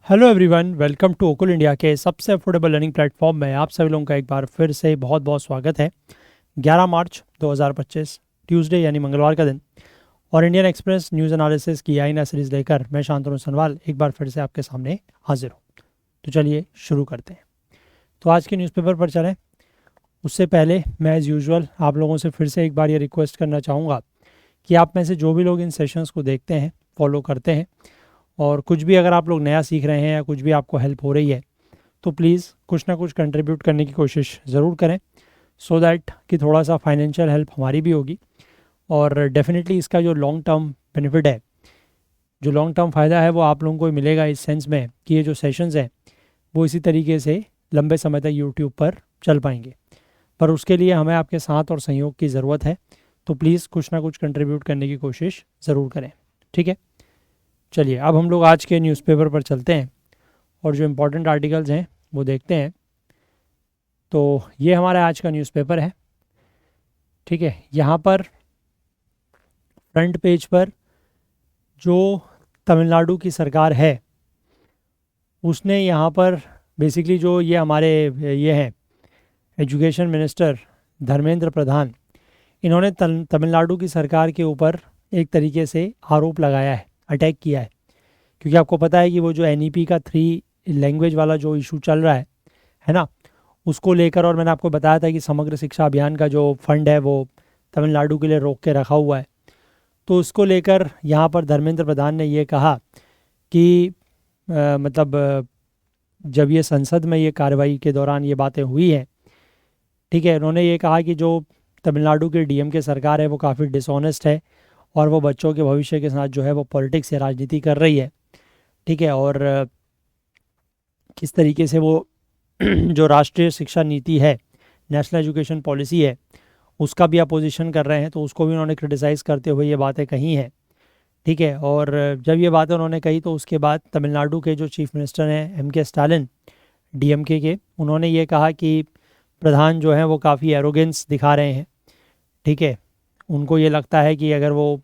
Hello everyone, welcome to Okul India के सबसे affordable learning platform में आप सभी लोगों का एक बार फिर से बहुत बहुत स्वागत है। 11 मार्च 2025 ट्यूसडे यानी मंगलवार का दिन और इंडियन एक्सप्रेस न्यूज़ एनालिसिस की आई ना सीरीज़ लेकर मैं शांतनु सनवाल एक बार फिर से आपके सामने हाजिर हूँ। तो चलिए शुरू करते हैं। तो आज के न्यूज़पेपर पर चलें उससे पहले मैं एज़ यूजुअल आप लोगों से फिर से एक बार ये रिक्वेस्ट करना चाहूँगा कि आप में से जो भी लोग इन सेशंस को देखते हैं, फॉलो करते हैं और कुछ भी अगर आप लोग नया सीख रहे हैं या कुछ भी आपको हेल्प हो रही है तो प्लीज़ कुछ ना कुछ कंट्रीब्यूट करने की कोशिश ज़रूर करें सो दैट कि थोड़ा सा फाइनेंशियल हेल्प हमारी भी होगी और डेफिनेटली इसका जो लॉन्ग टर्म बेनिफिट है, जो लॉन्ग टर्म फ़ायदा है वो आप लोगों को मिलेगा इस सेंस में कि ये जो सेशंस हैं वो इसी तरीके से लंबे समय तक यूट्यूब पर चल पाएंगे। पर उसके लिए हमें आपके साथ और सहयोग की ज़रूरत है, तो प्लीज़ कुछ ना कुछ कंट्रीब्यूट करने की कोशिश ज़रूर करें। ठीक है, चलिए अब हम लोग आज के न्यूज़पेपर पर चलते हैं और जो इम्पोर्टेंट आर्टिकल्स हैं वो देखते हैं। तो ये हमारा आज का न्यूज़पेपर है। ठीक है, यहाँ पर फ्रंट पेज पर जो तमिलनाडु की सरकार है उसने यहाँ पर बेसिकली जो ये हमारे ये हैं एजुकेशन मिनिस्टर धर्मेंद्र प्रधान, इन्होंने तमिलनाडु की सरकार के ऊपर एक तरीके से आरोप लगाया है, अटैक किया है। क्योंकि आपको पता है कि वो जो एनईपी का 3 लैंग्वेज वाला जो इशू चल रहा है ना, उसको लेकर, और मैंने आपको बताया था कि समग्र शिक्षा अभियान का जो फंड है वो तमिलनाडु के लिए रोक के रखा हुआ है। तो उसको लेकर यहाँ पर धर्मेंद्र प्रधान ने ये कहा कि जब ये संसद में ये कार्रवाई के दौरान ये बातें हुई हैं, ठीक है, उन्होंने ये कहा कि जो तमिलनाडु की डीएमके सरकार है वो काफ़ी डिसऑनेस्ट है और वो बच्चों के भविष्य के साथ जो है वो पॉलिटिक्स या राजनीति कर रही है। ठीक है, और किस तरीके से वो जो राष्ट्रीय शिक्षा नीति है, नेशनल एजुकेशन पॉलिसी है, उसका भी अपोजिशन कर रहे हैं, तो उसको भी उन्होंने क्रिटिसाइज़ करते हुए ये बातें कही हैं। ठीक है, और जब ये बातें उन्होंने कही तो उसके बाद तमिलनाडु के जो चीफ मिनिस्टर हैं एम के स्टालिन डीएमके के, उन्होंने ये कहा कि प्रधान जो हैं वो काफ़ी एरोगेंस दिखा रहे हैं। ठीक है, उनको ये लगता है कि अगर वो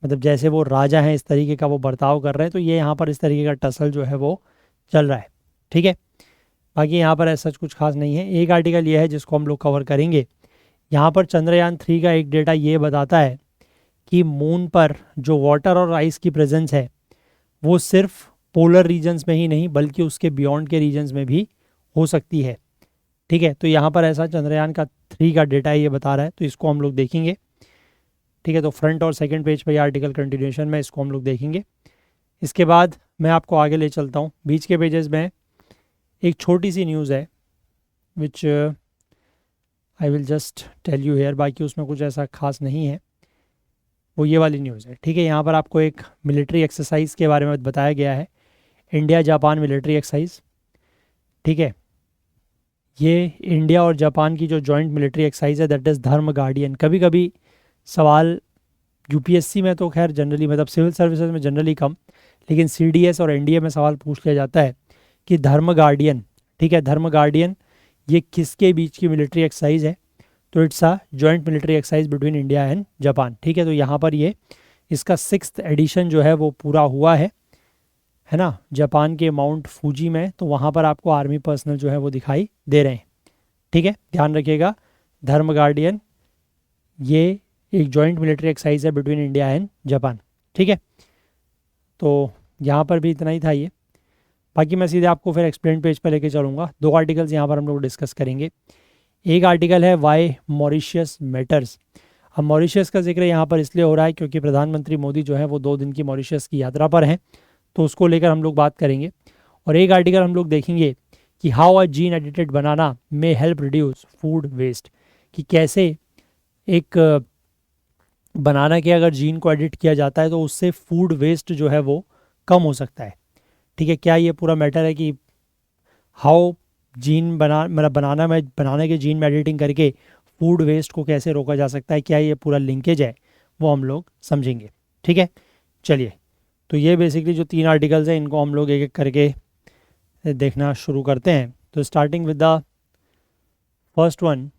जैसे वो राजा हैं इस तरीके का वो बर्ताव कर रहे हैं, तो ये यहाँ पर इस तरीके का टसल जो है वो चल रहा है। ठीक है, बाकी यहाँ पर ऐसा कुछ खास नहीं है। एक आर्टिकल ये है जिसको हम लोग कवर करेंगे। यहाँ पर चंद्रयान 3 का एक डेटा ये बताता है कि मून पर जो वाटर और आइस की प्रेजेंस है वो सिर्फ पोलर रीजन्स में ही नहीं बल्कि उसके बियॉन्ड के रीजन्स में भी हो सकती है। ठीक है, तो यहाँ पर ऐसा चंद्रयान 3 का डेटा ये बता रहा है, तो इसको हम लोग देखेंगे। ठीक है, तो फ्रंट और सेकंड पेज पर यह आर्टिकल कंटिन्यूशन में इसको हम लोग देखेंगे। इसके बाद मैं आपको आगे ले चलता हूँ। बीच के पेजेस में एक छोटी सी न्यूज़ है which I will just tell you here, बाकी उसमें कुछ ऐसा खास नहीं है, वो ये वाली न्यूज़ है। ठीक है, यहाँ पर आपको एक मिलिट्री एक्सरसाइज के बारे में बताया गया है, इंडिया जापान मिलिट्री एक्सरसाइज। ठीक है, ये इंडिया और जापान की जो जॉइंट मिलिट्री एक्सरसाइज है दैट इज़ धर्म गार्डियन। कभी कभी सवाल यूपीएससी में तो खैर जनरली सिविल सर्विसेज में जनरली कम, लेकिन सीडीएस और एनडीए में सवाल पूछ लिया जाता है कि धर्म गार्डियन, ठीक है, धर्म गार्डियन ये किसके बीच की मिलिट्री एक्सरसाइज है, तो it's a joint military exercise between India and Japan. ठीक है, तो यहाँ पर ये इसका 6th एडिशन जो है वो पूरा हुआ है ना, जापान के माउंट फूजी में। तो वहाँ पर आपको आर्मी पर्सनल जो है वो दिखाई दे रहे हैं। ठीक है, ध्यान रखिएगा, धर्म गार्डियन ये एक जॉइंट मिलिट्री एक्सरसाइज है बिटवीन इंडिया एंड जापान। ठीक है, तो यहाँ पर भी इतना ही था ये। बाकी मैं सीधे आपको फिर एक्सप्लेन पेज पर लेके चलूँगा। 2 आर्टिकल्स यहाँ पर हम लोग डिस्कस करेंगे। एक आर्टिकल है वाई मॉरिशियस मैटर्स। अब मॉरिशियस का जिक्र यहाँ पर इसलिए हो रहा है क्योंकि प्रधानमंत्री मोदी जो है वो 2 दिन की मॉरिशियस की यात्रा पर हैं, तो उसको लेकर हम लोग बात करेंगे। और एक आर्टिकल हम लोग देखेंगे कि how a gene edited banana may help reduce food waste, कि कैसे एक बनाना के अगर जीन को एडिट किया जाता है तो उससे फूड वेस्ट जो है वो कम हो सकता है। ठीक है, क्या ये पूरा मैटर है कि हाउ जीन बनाने के जीन में एडिटिंग करके फूड वेस्ट को कैसे रोका जा सकता है, क्या ये पूरा लिंकेज है, वो हम लोग समझेंगे। ठीक है, चलिए, तो ये बेसिकली जो 3 आर्टिकल्स हैं इनको हम लोग एक एक करके देखना शुरू करते हैं। तो starting with the first one,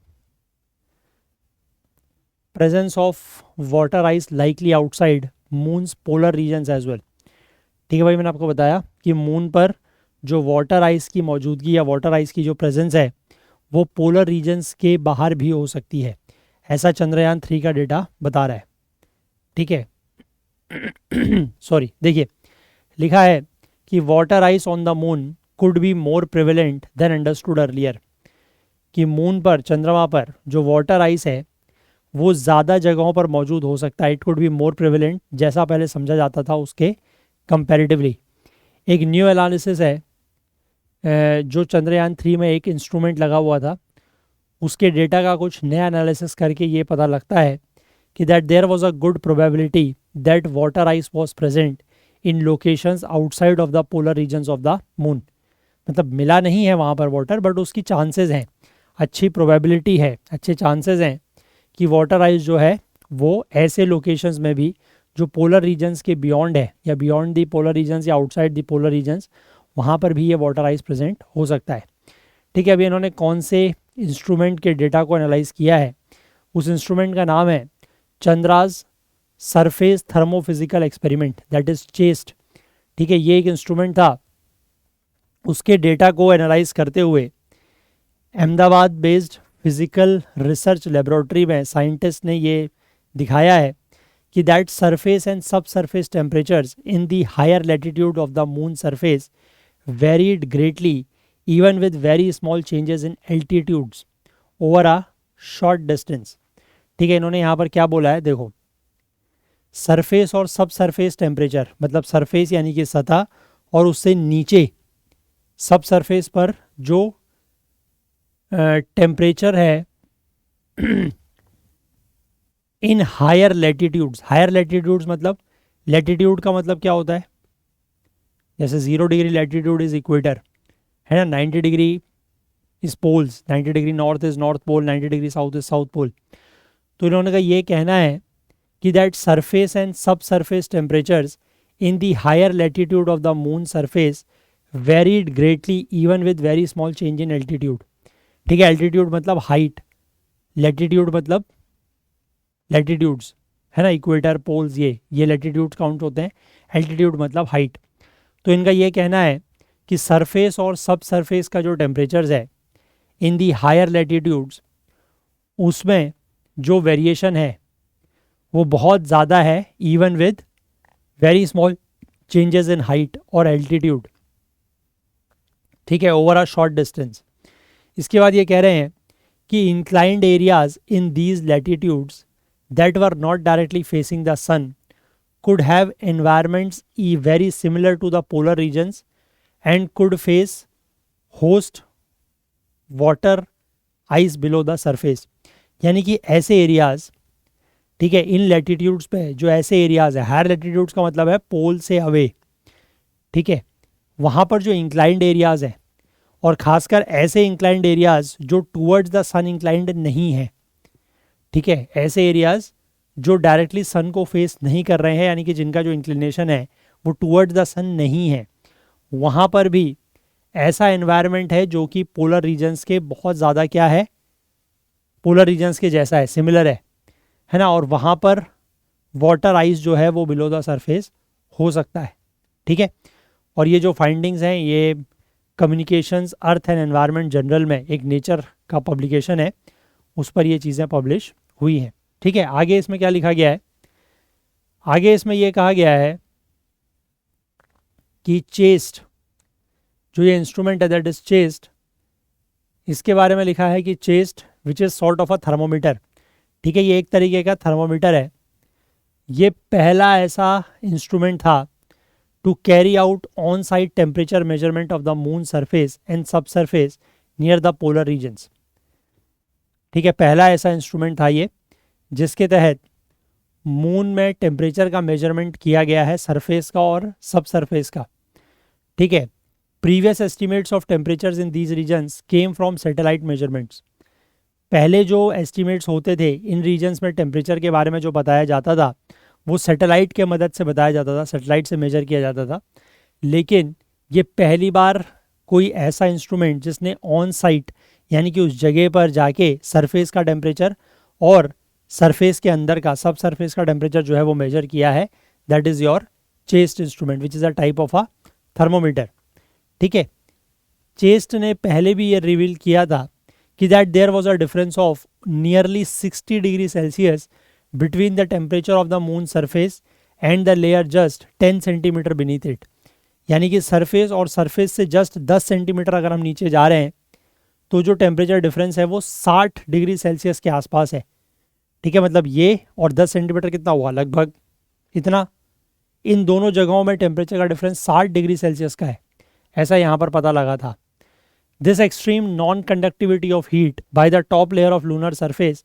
presence of water ice likely outside moons polar regions as well. ठीक है भाई, मैंने आपको बताया कि मून पर जो वाटर आइस की मौजूदगी या वाटर आइस की जो प्रेजेंस है वो पोलर रीजन्स के बाहर भी हो सकती है, ऐसा चंद्रयान 3 का डेटा बता रहा है। ठीक है सॉरी, देखिए लिखा है कि water ice on the moon could be more prevalent than understood earlier, कि मून पर, चंद्रमा पर जो वाटर आइस है वो ज़्यादा जगहों पर मौजूद हो सकता है। It could be more prevalent, जैसा पहले समझा जाता था उसके कंपैरेटिवली। एक न्यू एनालिसिस है जो चंद्रयान 3 में एक इंस्ट्रूमेंट लगा हुआ था, उसके डेटा का कुछ नया एनालिसिस करके ये पता लगता है कि that there was a good probability that water ice was present in locations outside of the polar regions of the moon. मतलब मिला नहीं है वहाँ पर वाटर, बट उसकी चांसेस हैं, अच्छी प्रोबेबिलिटी है, अच्छे चांसेस हैं कि वाटर आइस जो है वो ऐसे लोकेशंस में भी जो पोलर रीजन्स के बियॉन्ड है, या बियॉन्ड दी पोलर रीजन्स या आउटसाइड दी पोलर रीजन्स, वहाँ पर भी ये वाटर आइस प्रेजेंट हो सकता है। ठीक है, अभी इन्होंने कौन से इंस्ट्रूमेंट के डेटा को एनालाइज किया है, उस इंस्ट्रूमेंट का नाम है Chandra's surface thermophysical experiment, that is ChaSTE. ठीक है, ये एक इंस्ट्रूमेंट था, उसके डेटा को एनालाइज करते हुए Ahmedabad based physical research laboratory में साइंटिस्ट ने ये दिखाया है कि दैट सरफेस एंड सब surface temperatures in the higher latitude of the moon surface varied greatly even with very small changes in altitudes over a short distance. ठीक है, इन्होंने यहाँ पर क्या बोला है, देखो सरफेस और सब सरफेस टेम्परेचर, मतलब सरफेस यानी कि सतह, और उससे नीचे सब सरफेस पर जो टेम्परेचर है in higher latitudes. Higher latitudes मतलब, लैटिट्यूड का मतलब क्या होता है, जैसे 0 डिग्री लैटिट्यूड इज इक्वेटर है ना, 90 degree is poles, 90 degree north is north pole, 90 degree south is south pole. तो इन्होंने का ये कहना है कि दैट सरफेस एंड सब surface temperatures in the higher latitude of the moon surface varied greatly even with very small change in altitude. ठीक है, एल्टीट्यूड मतलब हाइट, लैटिट्यूड मतलब लैटिट्यूड्स है ना, इक्वेटर पोल्स, ये लैटिट्यूड्स काउंट होते हैं, एल्टीट्यूड मतलब हाइट। तो इनका ये कहना है कि सरफेस और सब सरफेस का जो टेम्परेचर्स है इन दी हायर लैटिट्यूड्स, उसमें जो वेरिएशन है वो बहुत ज़्यादा है even with very small changes in height और एल्टीट्यूड। ठीक है, ओवर अ शॉर्ट डिस्टेंस। इसके बाद ये कह रहे हैं कि inclined areas in these latitudes that were not directly facing the sun could have environments very similar to the polar regions and could face host water ice below the surface। यानी कि ऐसे एरियाज, ठीक है, इन latitudes पे जो ऐसे areas है, higher latitudes का मतलब है पोल से अवे, ठीक है, वहाँ पर जो इंक्लाइंड एरियाज हैं, और खासकर ऐसे इंक्लाइंड एरियाज जो टूवर्ड्स द सन इंक्लाइंड नहीं है, ठीक है, ऐसे एरियाज जो डायरेक्टली सन को फेस नहीं कर रहे हैं, यानी कि जिनका जो इंक्लिनेशन है वो टूवर्ड्स द सन नहीं है, वहाँ पर भी ऐसा एनवायरनमेंट है जो कि पोलर रीजन्स के बहुत ज़्यादा क्या है, पोलर रीजन्स के जैसा है, सिमिलर है ना, और वहाँ पर वाटर आइस जो है वो बिलो द सरफेस हो सकता है। ठीक है, और ये जो फाइंडिंग्स हैं ये communications earth and environment journal में, एक नेचर का पब्लिकेशन है, उस पर ये चीज़ें पब्लिश हुई हैं। ठीक है, आगे इसमें क्या लिखा गया है, आगे इसमें ये कहा गया है कि चेस्ट, जो ये इंस्ट्रूमेंट है दैट इज चेस्ट, इसके बारे में लिखा है कि chest which is sort of a thermometer. ठीक है, ये एक तरीके का थर्मोमीटर है, ये पहला ऐसा इंस्ट्रूमेंट था to carry out on site temperature measurement of the moon surface and सब surface near the polar regions. ठीक है, पहला ऐसा इंस्ट्रूमेंट था ये जिसके तहत मून में टेम्परेचर का मेजरमेंट किया गया है, सरफेस का और सब सरफेस का। ठीक है, previous estimates of temperatures in these regions came from satellite measurements. पहले जो एस्टिमेट्स होते थे इन रीजन्स में टेम्परेचर के बारे में जो बताया जाता था वो सैटेलाइट के मदद से बताया जाता था, सैटेलाइट से मेजर किया जाता था। लेकिन ये पहली बार कोई ऐसा इंस्ट्रूमेंट जिसने ऑन साइट यानी कि उस जगह पर जाके सरफेस का टेम्परेचर और सरफेस के अंदर का, सब सरफेस का टेम्परेचर जो है वो मेजर किया है, that is your chest instrument which is a type of a thermometer. ठीक है, चेस्ट ने पहले भी ये रिवील किया था कि that there was a difference of nearly 60 degree Celsius between the temperature of the moon surface and the layer just 10 centimetre beneath it. यानी कि सरफेस और सरफेस से जस्ट 10 सेंटीमीटर अगर हम नीचे जा रहे हैं तो जो टेम्परेचर डिफरेंस है वो 60 डिग्री सेल्सियस के आसपास है। ठीक है, मतलब ये और 10 सेंटीमीटर कितना हुआ, लगभग इतना। इन दोनों जगहों में टेम्परेचर का डिफरेंस 60 डिग्री सेल्सियस का है, ऐसा यहाँ पर पता लगा था। This extreme non conductivity of heat by the top layer of lunar surface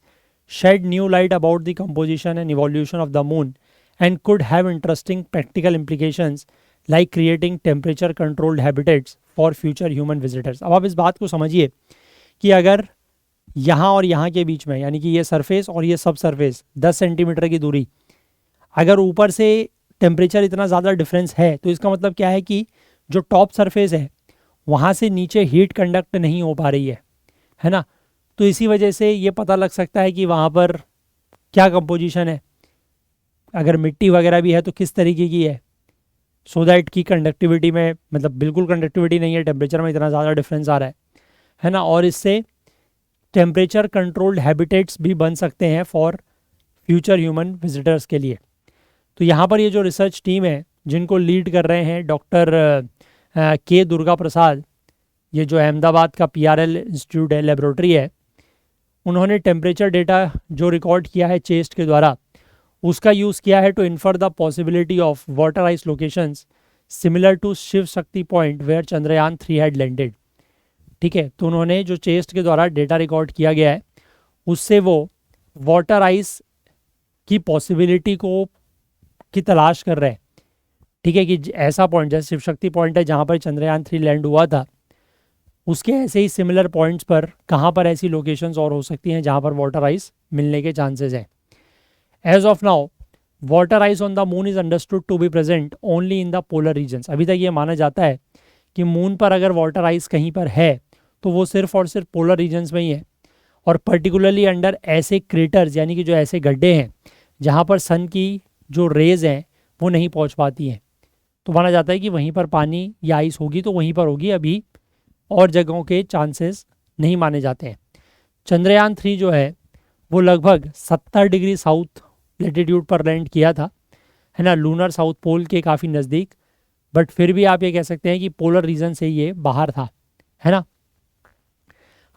shed new light about the composition and evolution of the moon and could have interesting practical implications like creating temperature controlled habitats for future human visitors। अब आप इस बात को समझिए कि अगर यहाँ और यहाँ के बीच में, यानी कि ये सरफेस और ये सब सरफेस 10 सेंटीमीटर की दूरी, अगर ऊपर से टेम्परेचर इतना ज़्यादा डिफरेंस है तो इसका मतलब क्या है कि जो टॉप सरफेस है वहाँ से नीचे हीट कंडक्ट नहीं हो पा रही है ना। तो इसी वजह से ये पता लग सकता है कि वहाँ पर क्या कंपोजिशन है, अगर मिट्टी वगैरह भी है तो किस तरीके की है, सो दैट की कंडक्टिविटी में, मतलब बिल्कुल कंडक्टिविटी नहीं है, टेम्परेचर में इतना ज़्यादा डिफरेंस आ रहा है ना। और इससे टेम्परेचर कंट्रोल्ड हैबिटेट्स भी बन सकते हैं फॉर फ्यूचर ह्यूमन विजिटर्स के लिए। तो यहाँ पर ये जो रिसर्च टीम है जिनको लीड कर रहे हैं डॉक्टर के दुर्गा प्रसाद, ये जो अहमदाबाद का PRL इंस्टीट्यूट है, लेबोरेटरी है, उन्होंने टेम्परेचर डेटा जो रिकॉर्ड किया है चेस्ट के द्वारा उसका यूज़ किया है to infer the possibility of water ice locations similar to Shiv Shakti point where Chandrayaan 3 had landed. ठीक है, तो उन्होंने जो चेस्ट के द्वारा डेटा रिकॉर्ड किया गया है उससे वो वाटर आइस की पॉसिबिलिटी की तलाश कर रहे हैं। ठीक है, कि ऐसा पॉइंट जैसे शिव शक्ति पॉइंट है जहाँ पर चंद्रयान 3 लैंड हुआ था, उसके ऐसे ही सिमिलर पॉइंट्स पर कहाँ पर ऐसी लोकेशंस और हो सकती हैं जहाँ पर वाटर आइस मिलने के चांसेस हैं। As of now water ice on the moon is understood to be present only in the polar regions. अभी तक ये माना जाता है कि मून पर अगर वाटर आइस कहीं पर है तो वो सिर्फ और सिर्फ पोलर रीजन्स में ही है, और पर्टिकुलरली अंडर ऐसे क्रेटर्स, यानी कि जो ऐसे गड्ढे हैं जहाँ पर सन की जो रेज हैं वो नहीं पहुँच पाती हैं, तो माना जाता है कि वहीं पर पानी या आइस होगी तो वहीं पर होगी, अभी और जगहों के चांसेस नहीं माने जाते हैं। चंद्रयान 3 जो है वो लगभग 70 डिग्री साउथ लेटीट्यूड पर लैंड किया था, है ना, लूनर साउथ पोल के काफ़ी नज़दीक, बट फिर भी आप ये कह सकते हैं कि पोलर रीजन से ये बाहर था, है ना।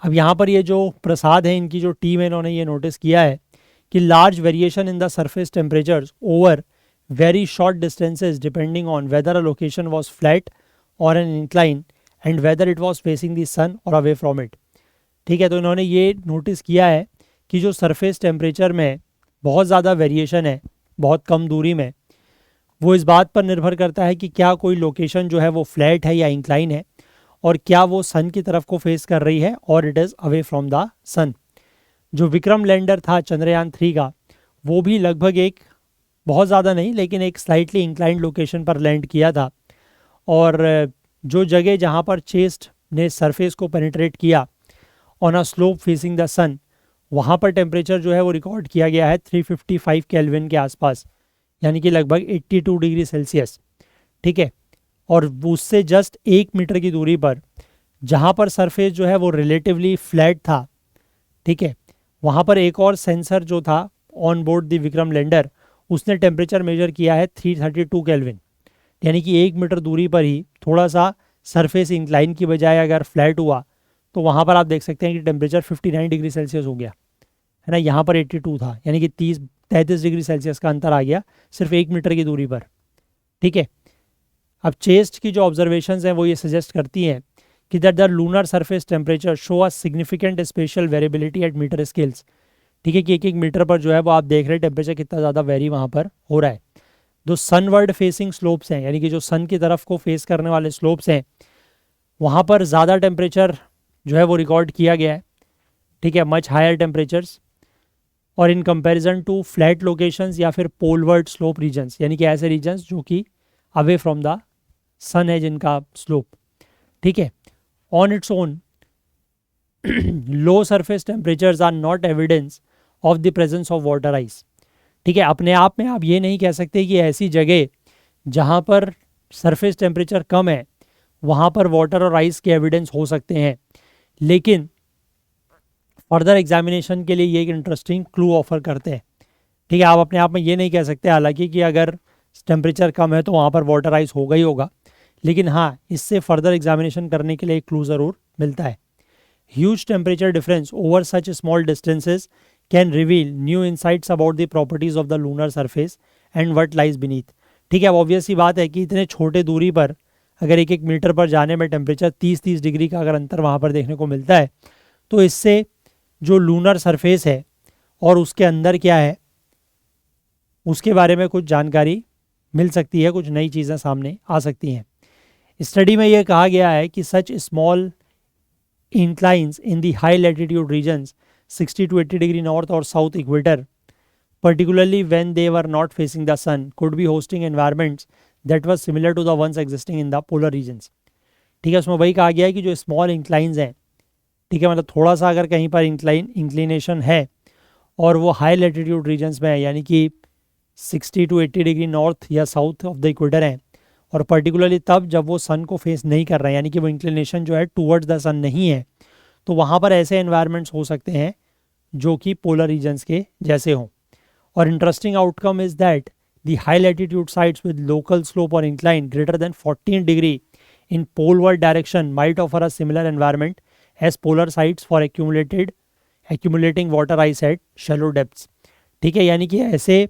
अब यहाँ पर ये जो प्रसाद है, इनकी जो टीम है, इन्होंने ये नोटिस किया है कि large variation in the surface temperatures over very short distances depending on whether a location was flat or an incline and whether it was facing the sun or away from it. ठीक है, तो इन्होंने ये notice किया है कि जो surface temperature में बहुत ज़्यादा वेरिएशन है बहुत कम दूरी में, वो इस बात पर निर्भर करता है कि क्या कोई लोकेशन जो है वो फ्लैट है या इंक्लाइन है, और क्या वो सन की तरफ को फेस कर रही है और it is away from the sun. जो विक्रम लैंडर था चंद्रयान 3 का, वो भी लगभग एक, बहुत ज़्यादा नहीं लेकिन एक स्लाइटली इंक्लाइंड लोकेशन पर लैंड किया था, और जो जगह जहाँ पर चेस्ट ने सरफेस को पेनिट्रेट किया on a slope facing the sun, वहाँ पर टेम्परेचर जो है वो रिकॉर्ड किया गया है 355 केल्विन के आसपास, यानी कि लगभग 82 डिग्री सेल्सियस। ठीक है, और उससे जस्ट 1 मीटर की दूरी पर जहाँ पर सरफेस जो है वो रिलेटिवली फ्लैट था, ठीक है, वहाँ पर एक और सेंसर जो था on board the Vikram lander, उसने टेम्परेचर मेजर किया है 332 केल्विन, यानी कि 1 मीटर दूरी पर ही थोड़ा सा सरफेस इंक्लाइन की बजाय अगर फ्लैट हुआ तो वहाँ पर आप देख सकते हैं कि टेम्परेचर 59 डिग्री सेल्सियस हो गया, है ना। यहाँ पर 82 था, यानी कि 33 डिग्री सेल्सियस का अंतर आ गया सिर्फ 1 मीटर की दूरी पर। ठीक है, अब चेस्ट की जो ऑब्जर्वेशंस हैं वो ये सजेस्ट करती हैं कि that the lunar surface temperature show a significant spatial variability at metre scales. ठीक है, कि एक मीटर पर जो है वो आप देख रहे हैं टेम्परेचर कितना ज़्यादा वेरी वहाँ पर हो रहा है। जो सनवर्ड फेसिंग स्लोप्स हैं, यानी कि जो सन की तरफ को फेस करने वाले स्लोप्स हैं, वहाँ पर ज़्यादा टेम्परेचर जो है वो रिकॉर्ड किया गया है। ठीक है, मच हायर टेम्परेचर्स, और in comparison to flat locations या फिर पोलवर्ड स्लोप रीजन्स, यानी कि ऐसे रीजन्स जो कि अवे फ्रॉम द सन है जिनका स्लोप। ठीक है, on its own low surface temperatures are not evidence of the presence of water ice. ठीक है, अपने आप में आप ये नहीं कह सकते कि ऐसी जगह जहाँ पर सरफेस टेम्परेचर कम है वहाँ पर वाटर और आइस के एविडेंस हो सकते हैं, लेकिन फर्दर एग्जामिनेशन के लिए ये एक इंटरेस्टिंग क्लू ऑफर करते हैं। ठीक है, आप अपने आप में ये नहीं कह सकते हालांकि कि अगर टेम्परेचर कम है तो वहाँ पर वाटर आइस होगा ही होगा, लेकिन हाँ इससे फर्दर एग्जामिनेशन करने के लिए एक क्लू ज़रूर मिलता है। Huge temperature difference over such small distances can reveal new insights about the properties of the lunar surface and what lies beneath. ठीक है, अब ऑब्वियस सी बात है कि इतने छोटे दूरी पर अगर 1-1 मीटर पर जाने में टेम्परेचर 30-30 डिग्री का अगर अंतर वहाँ पर देखने को मिलता है, तो इससे जो लूनर सरफेस है और उसके अंदर क्या है उसके बारे में कुछ जानकारी मिल सकती है, कुछ नई चीज़ें सामने आ सकती हैं। स्टडी में यह कहा गया है कि such small inclines in the high latitude regions 60 to 80 degree north or south equator, particularly when they were not facing the sun, could be hosting environments that was similar to the ones existing in the polar regions। ठीक है, उसमें वही कहा गया है कि जो small inclines हैं, ठीक है, मतलब थोड़ा सा अगर कहीं पर इंक्लिनेशन है और वो हाई लैटिट्यूड रीजन्स में है, यानी कि 60 to 80 डिग्री नॉर्थ या साउथ ऑफ द इक्वेटर है, और पर्टिकुलरली तब जब वो सन को फेस नहीं कर रहे हैं, यानी कि वो इंक्लिनेशन जो है टूवर्ड्स द सन नहीं है, तो वहाँ पर ऐसे एनवायरनमेंट्स हो सकते हैं जो कि पोलर रीजन्स के जैसे हों। और interesting outcome is that the high latitude sites with local slope or incline greater than 14 degree in poleward direction might offer a similar environment as polar sites for accumulating water ice at shallow depths. ठीक है, यानी कि ऐसे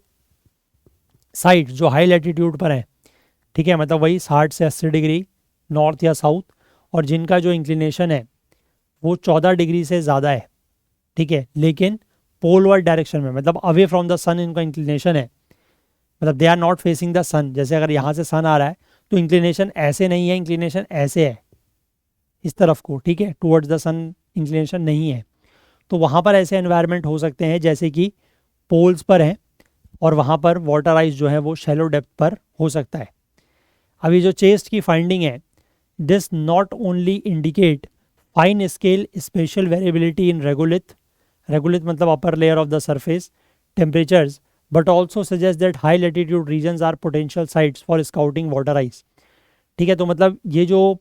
sites जो high latitude पर हैं, ठीक है, मतलब वही 60 से 80 डिग्री नॉर्थ या साउथ, और जिनका जो इंक्लिनेशन है वो 14 डिग्री से ज़्यादा है, ठीक है, लेकिन पोलवर्ड डायरेक्शन में, मतलब अवे फ्रॉम द सन इनका इंक्लिनेशन है, मतलब they are not facing the sun. जैसे अगर यहाँ से सन आ रहा है तो इंक्लिनेशन ऐसे नहीं है, इंक्लिनेशन ऐसे है इस तरफ को, ठीक है, टुवर्ड्स द सन इंक्लिनेशन नहीं है। तो वहाँ पर ऐसे एनवायरनमेंट हो सकते हैं जैसे कि पोल्स पर हैं, और वहाँ पर वाटर आइस जो है वो शैलो डेप्थ पर हो सकता है। अभी जो चेस्ट की फाइंडिंग है, this not only indicate fine scale spatial variability in regolith मतलब upper layer of the surface temperatures, but also suggest that high latitude regions are potential sites for scouting water ice. ठीक है, तो मतलब ये जो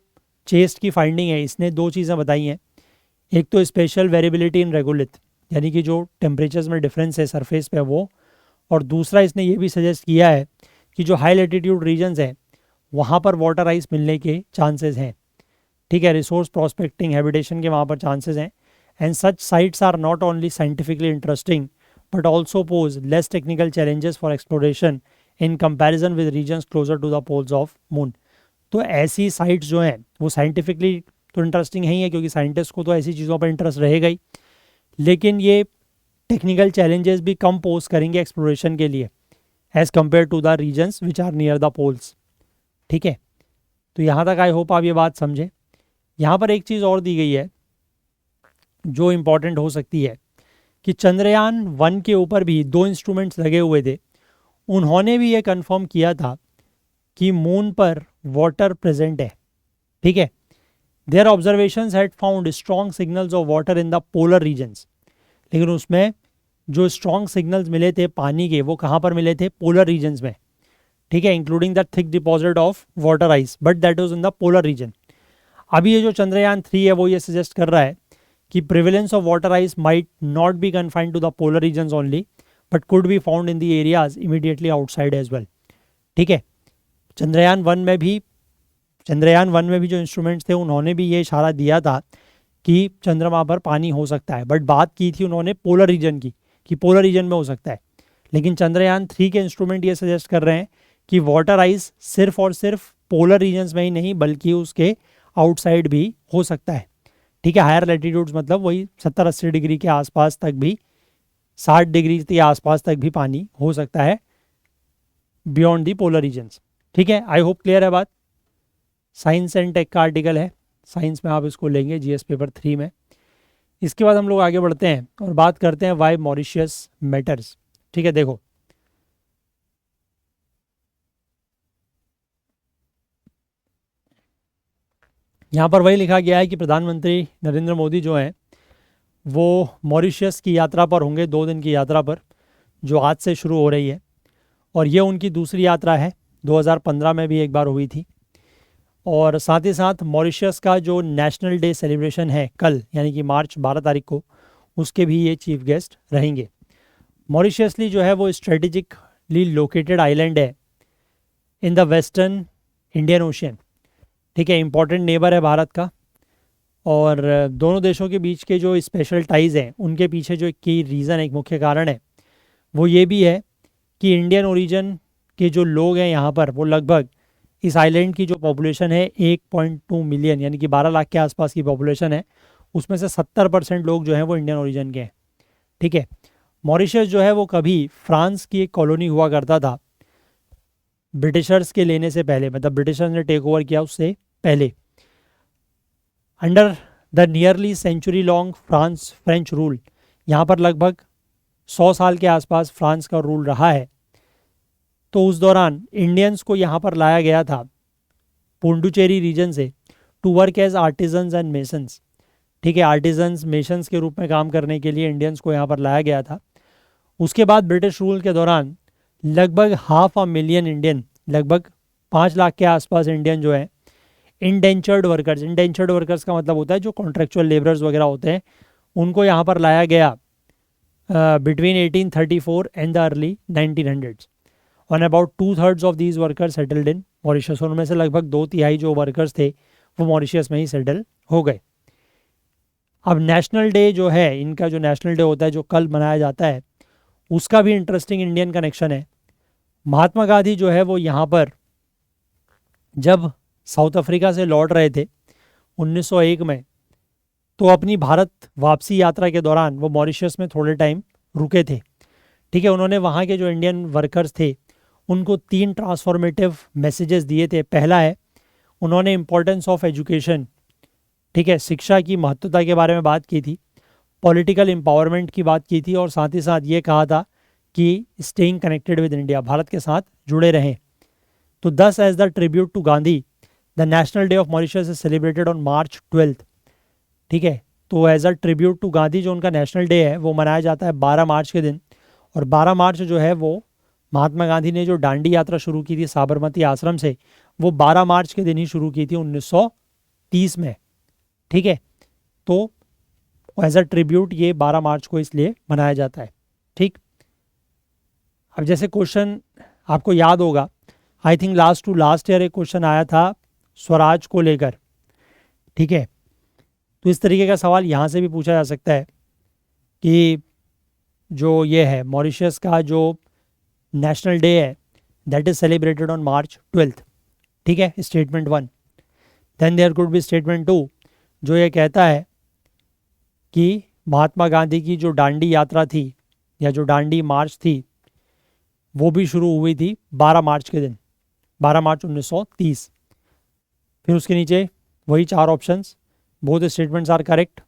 chest की finding है इसने दो चीज़ें बताई हैं। एक तो स्पेशल वेरिएबिलिटी इन रेगुलिथ, यानी कि जो टेम्परेचर्स में डिफरेंस है सरफेस पे वो, और दूसरा इसने ये भी सजेस्ट किया है कि जो हाई लैटिट्यूड रीजन्स हैं वहाँ पर वाटर आइस मिलने के चांसेस हैं। ठीक है, रिसोर्स प्रॉस्पेक्टिंग हैबिटेशन के वहाँ पर चांसेस हैं, and such sites are not only scientifically interesting but also pose less technical challenges for exploration in comparison with regions closer to the poles of moon. तो ऐसी sites जो हैं वो scientifically तो इंटरेस्टिंग है ही है, क्योंकि साइंटिस्ट को तो ऐसी चीज़ों पर इंटरेस्ट रहेगा ही, लेकिन ये टेक्निकल चैलेंजेस भी कम पोज करेंगे एक्सप्लोरेशन के लिए as compare to the regions which are near the poles. ठीक है, तो यहाँ तक आई होप आप ये बात समझे। यहाँ पर एक चीज़ और दी गई है जो इम्पॉर्टेंट हो सकती है कि चंद्रयान 1 के ऊपर भी 2 इंस्ट्रूमेंट्स लगे हुए थे, उन्होंने भी ये कंफर्म किया था कि मून पर वाटर प्रेजेंट है। ठीक है, their observations had found strong signals of water in the polar regions, लेकिन उसमें जो स्ट्रॉन्ग सिग्नल्स मिले थे पानी के वो कहाँ पर मिले थे? पोलर रीजन्स में। ठीक है, including the thick deposit of water ice, but that was in the polar region. अभी ये जो चंद्रयान 3 है वो ये सजेस्ट कर रहा है कि prevalence of water ice might not be confined to the polar regions only but could be found in the areas immediately outside as well. ठीक है, चंद्रयान 1 में भी जो इंस्ट्रूमेंट्स थे उन्होंने भी ये इशारा दिया था कि चंद्रमा पर पानी हो सकता है, बट बात की थी उन्होंने पोलर रीजन की कि पोलर रीजन में हो सकता है। लेकिन चंद्रयान 3 के इंस्ट्रूमेंट ये सजेस्ट कर रहे हैं कि वाटर आइस सिर्फ और सिर्फ पोलर रीजन्स में ही नहीं बल्कि उसके आउटसाइड भी हो सकता है। ठीक है, हायर लैटिट्यूड्स मतलब वही 70-80 डिग्री के आसपास तक भी, 60 डिग्री के आसपास तक भी पानी हो सकता है बियॉन्ड दी पोलर रीजन्स। ठीक है, आई होप क्लियर है बात। साइंस एंड टेक का आर्टिकल है, साइंस में आप इसको लेंगे जीएस पेपर 3 में। इसके बाद हम लोग आगे बढ़ते हैं और बात करते हैं वाई मॉरिशियस मैटर्स। ठीक है, देखो यहाँ पर वही लिखा गया है कि प्रधानमंत्री नरेंद्र मोदी जो हैं वो मॉरिशियस की यात्रा पर होंगे, 2 दिन की यात्रा पर, जो आज से शुरू हो रही है, और ये उनकी दूसरी यात्रा है 2015 में भी एक बार हुई थी। और साथ ही साथ मॉरिशस का जो नेशनल डे सेलिब्रेशन है कल, यानी कि मार्च 12 तारीख को, उसके भी ये चीफ गेस्ट रहेंगे। मॉरिशसली जो है वो स्ट्रेटेजिकली लोकेटेड आइलैंड है in the western Indian ocean, ठीक है, इंपॉर्टेंट नेबर है भारत का। और दोनों देशों के बीच के जो स्पेशल टाइज़ हैं उनके पीछे जो एक की रीज़न, एक मुख्य कारण है वो ये भी है कि इंडियन ओरिजिन के जो लोग हैं यहाँ पर, वो लगभग इस आइलैंड की जो पॉपुलेशन है 1.2 मिलियन, यानी कि 12 लाख के आसपास की पॉपुलेशन है, उसमें से 70% लोग जो हैं वो इंडियन ओरिजिन के हैं, ठीक है। मॉरिशस जो है वो कभी फ्रांस की एक कॉलोनी हुआ करता था ब्रिटिशर्स के लेने से पहले, मतलब ब्रिटिशर्स ने टेक ओवर किया उससे पहले। Under the nearly century long French rule, यहाँ पर लगभग 100 साल के आसपास फ्रांस का रूल रहा है। तो उस दौरान इंडियंस को यहाँ पर लाया गया था पुंडुचेरी रीजन से to work as artisans and masons, ठीक है, आर्टिजन्स मेसन्स के रूप में काम करने के लिए इंडियंस को यहाँ पर लाया गया था। उसके बाद ब्रिटिश रूल के दौरान लगभग 500,000 इंडियन, लगभग 5 लाख के आसपास इंडियन जो है इंडेंचर्ड वर्कर्स का मतलब होता है जो कॉन्ट्रेक्चुअल लेबरर्स वगैरह होते हैं, उनको यहाँ पर लाया गया between 1834 and the early 1900s। और about 2/3 of these workers settled in Mauritius, उनमें से लगभग 2/3 जो वर्कर्स थे वो मॉरिशस में ही सेटल हो गए। अब नेशनल डे जो है, इनका जो नेशनल डे होता है जो कल मनाया जाता है, उसका भी इंटरेस्टिंग इंडियन कनेक्शन है। महात्मा गांधी जो है वो यहाँ पर जब साउथ अफ्रीका से लौट रहे थे 1901 में, तो अपनी भारत वापसी यात्रा के दौरान वो मॉरिशस में थोड़े टाइम रुके थे, ठीक है। उन्होंने वहाँ के जो इंडियन वर्कर्स थे उनको 3 ट्रांसफॉर्मेटिव मैसेजेस दिए थे। पहला है, उन्होंने इम्पोर्टेंस ऑफ एजुकेशन, ठीक है, शिक्षा की महत्वता के बारे में बात की थी, पॉलिटिकल एम्पावरमेंट की बात की थी, और साथ ही साथ ये कहा था कि staying connected with India, Bharat के साथ जुड़े रहें। तो दस as the tribute to Gandhi the national day of Mauritius is celebrated on March 12, ठीक है। तो as a tribute to Gandhi जो उनका नेशनल डे है वो मनाया जाता है 12 मार्च के दिन। और 12 मार्च जो है वो महात्मा गांधी ने जो दांडी यात्रा शुरू की थी साबरमती आश्रम से, वो 12 मार्च के दिन ही शुरू की थी 1930 में, ठीक है। तो एज अ ट्रिब्यूट ये 12 मार्च को इसलिए मनाया जाता है, ठीक। अब जैसे क्वेश्चन आपको याद होगा, I think last to last year एक क्वेश्चन आया था स्वराज को लेकर, ठीक है। तो इस तरीके का सवाल यहाँ से भी पूछा जा सकता है कि जो ये है मॉरिशस का जो नेशनल डे है that is celebrated on March 12, ठीक है, statement 1। Then there could be statement 2 जो ये कहता है कि महात्मा गांधी की जो दांडी यात्रा थी या जो दांडी मार्च थी वो भी शुरू हुई थी 12 मार्च के दिन, 12 मार्च 1930। फिर उसके नीचे वही 4 options, both statements are correct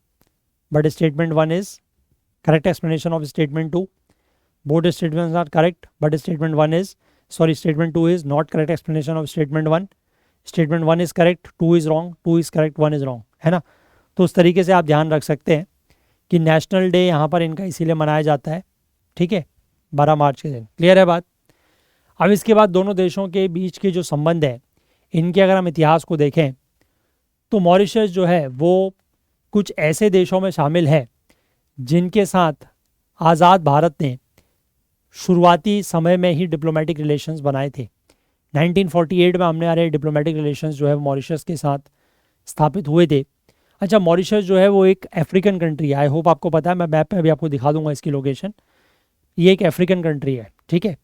but statement 1 is correct explanation of statement 2। Both statements are correct but statement 1 is statement 2 is not correct explanation of statement 1। Statement 1 is correct, 2 is wrong, 2 is correct, 1 is wrong, है ना। तो उस तरीके से आप ध्यान रख सकते हैं कि नेशनल डे यहाँ पर इनका इसीलिए मनाया जाता है, ठीक है, 12 मार्च के दिन। क्लियर है बात। अब इसके बाद दोनों देशों के बीच के जो संबंध है इनके अगर हम इतिहास को देखें तो मॉरिशस जो है वो कुछ ऐसे देशों में शामिल है जिनके साथ आज़ाद भारत ने शुरुआती समय में ही डिप्लोमेटिक रिलेशंस बनाए थे। 1948 में हमने हमारे डिप्लोमेटिक रिलेशंस जो है मॉरिशस के साथ स्थापित हुए थे। अच्छा, मॉरिशस जो है वो एक अफ्रीकन कंट्री है, आई होप आपको पता है, मैं मैप पे अभी आपको दिखा दूंगा इसकी लोकेशन। ये एक अफ्रीकन कंट्री है, ठीक है।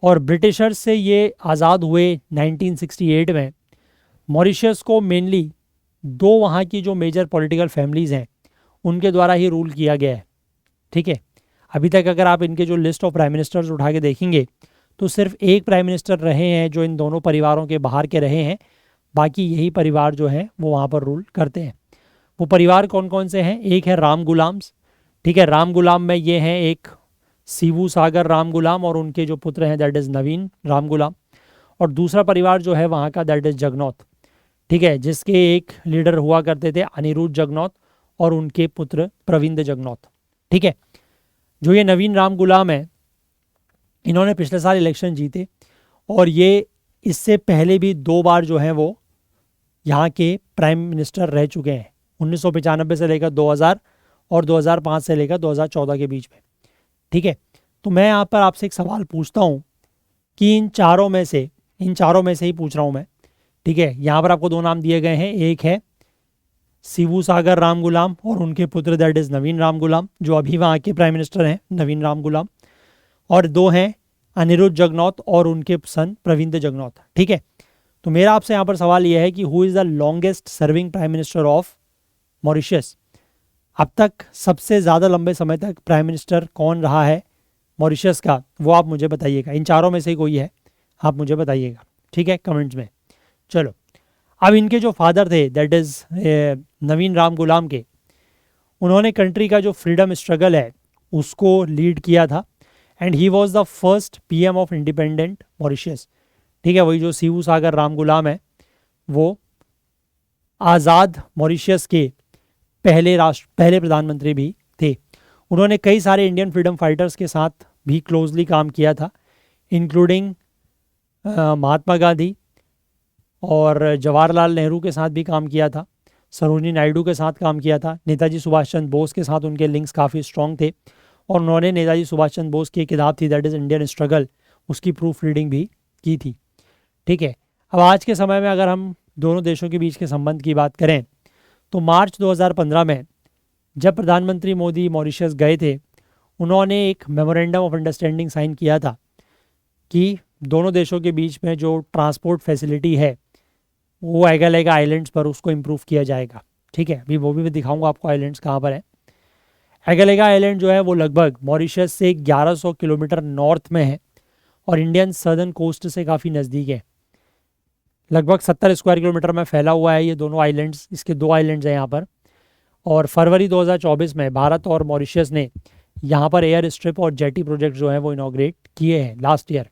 और ब्रिटिशर्स से ये आज़ाद हुए 1968 में। मॉरिशस को मेनली 2 वहाँ की जो मेजर पॉलिटिकल फैमिलीज़ हैं उनके द्वारा ही रूल किया गया है, ठीक है। अभी तक अगर आप इनके जो लिस्ट ऑफ प्राइम मिनिस्टर्स उठा के देखेंगे तो सिर्फ एक प्राइम मिनिस्टर रहे हैं जो इन दोनों परिवारों के बाहर के रहे हैं, बाकी यही परिवार जो है वो वहाँ पर रूल करते हैं। वो परिवार कौन कौन से हैं? एक है राम गुलाम्स, ठीक है। राम गुलाम में ये हैं एक सीवू सागर राम गुलाम और उनके जो पुत्र हैं दैट इज़ नवीन राम गुलाम। और दूसरा परिवार जो है वहाँ का दैट इज़ जगनौत, ठीक है, जिसके एक लीडर हुआ करते थे अनिरुद्ध जगनौत और उनके पुत्र प्रविंद जगनौत, ठीक है। जो ये नवीन राम गुलाम है इन्होंने पिछले साल इलेक्शन जीते और ये इससे पहले भी 2 बार जो हैं वो यहाँ के प्राइम मिनिस्टर रह चुके हैं, 1995 से लेकर 2000 और 2005 से लेकर 2014 के बीच में। ठीक है, तो मैं यहाँ पर आपसे एक सवाल पूछता हूँ कि इन चारों में से ही पूछ रहा हूँ मैं। ठीक है, यहाँ पर आपको 2 नाम दिए गए हैं, एक है शिबू सागर राम गुलाम और उनके पुत्र दैट इज़ नवीन राम गुलाम, जो अभी वहाँ के प्राइम मिनिस्टर हैं, नवीन राम गुलाम, और 2 हैं अनिरुद्ध जगनौत और उनके सन प्रविंद जगनौत। ठीक है, तो मेरा आपसे यहाँ पर सवाल यह है कि who is the longest serving prime minister of Mauritius? अब तक सबसे ज़्यादा लंबे समय तक प्राइम मिनिस्टर कौन रहा है मॉरिशस का, वो आप मुझे बताइएगा। इन चारों में से ही कोई है, आप मुझे बताइएगा। ठीक है, कमेंट्स में। चलो, अब इनके जो फादर थे दैट इज़ नवीन राम गुलाम के, उन्होंने कंट्री का जो फ्रीडम स्ट्रगल है उसको लीड किया था and he was the first PM of independent Mauritius. ठीक है, वही जो शिबू सागर राम गुलाम है वो आज़ाद मॉरिशस के पहले प्रधानमंत्री भी थे। उन्होंने कई सारे इंडियन फ्रीडम फाइटर्स के साथ भी क्लोजली काम किया था, इंक्लूडिंग महात्मा गांधी और जवाहरलाल नेहरू के साथ भी काम किया था, सरोजिनी नायडू के साथ काम किया था, नेताजी सुभाष चंद्र बोस के साथ उनके लिंक्स काफ़ी स्ट्रॉन्ग थे और उन्होंने नेताजी सुभाष चंद्र बोस की एक किताब थी दैट इज़ इंडियन स्ट्रगल, उसकी प्रूफ रीडिंग भी की थी। ठीक है, अब आज के समय में अगर हम दोनों देशों के बीच के संबंध की बात करें तो मार्च 2015 में जब प्रधानमंत्री मोदी मॉरिशस गए थे, उन्होंने एक मेमोरेंडम ऑफ अंडरस्टैंडिंग साइन किया था कि दोनों देशों के बीच में जो ट्रांसपोर्ट फैसिलिटी है वो एगालेगा आइलैंड्स पर उसको इम्प्रूव किया जाएगा। ठीक है, अभी वो भी मैं दिखाऊंगा आपको आइलैंड्स कहाँ पर है। एगालेगा आइलैंड जो है वो लगभग मॉरिशस से 1100 किलोमीटर नॉर्थ में है और इंडियन सदर्न कोस्ट से काफ़ी नज़दीक है। लगभग 70 स्क्वायर किलोमीटर में फैला हुआ है ये दोनों आइलैंड्स, इसके 2 आइलैंड्स हैं यहाँ पर। और फरवरी 2024 में भारत और मॉरिशस ने यहाँ पर एयर स्ट्रिप और जेटी प्रोजेक्ट जो है वो इनॉग्रेट किए हैं लास्ट ईयर।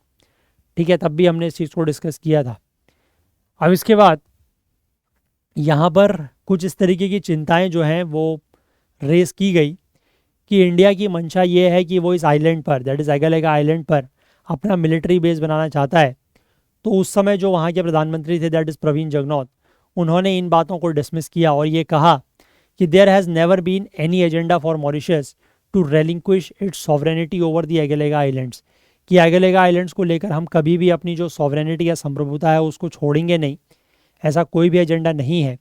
ठीक है, तब भी हमने इस चीज़ को डिस्कस किया था। अब इसके बाद यहाँ पर कुछ इस तरीके की चिंताएं जो हैं वो रेस की गई कि इंडिया की मंशा ये है कि वो इस आइलैंड पर दैट इज़ एगालेगा आइलैंड पर अपना मिलिट्री बेस बनाना चाहता है। तो उस समय जो वहाँ के प्रधानमंत्री थे दैट इज़ प्रवीण जगनौत, उन्होंने इन बातों को डिसमिस किया और ये कहा कि there has never been any agenda for Mauritius to relinquish its sovereignty over the Agalega islands, कि एगालेगा आइलैंड्स को लेकर हम कभी भी अपनी जो सॉवरेनिटी या संप्रभुता है उसको छोड़ेंगे नहीं, ऐसा कोई भी एजेंडा नहीं है।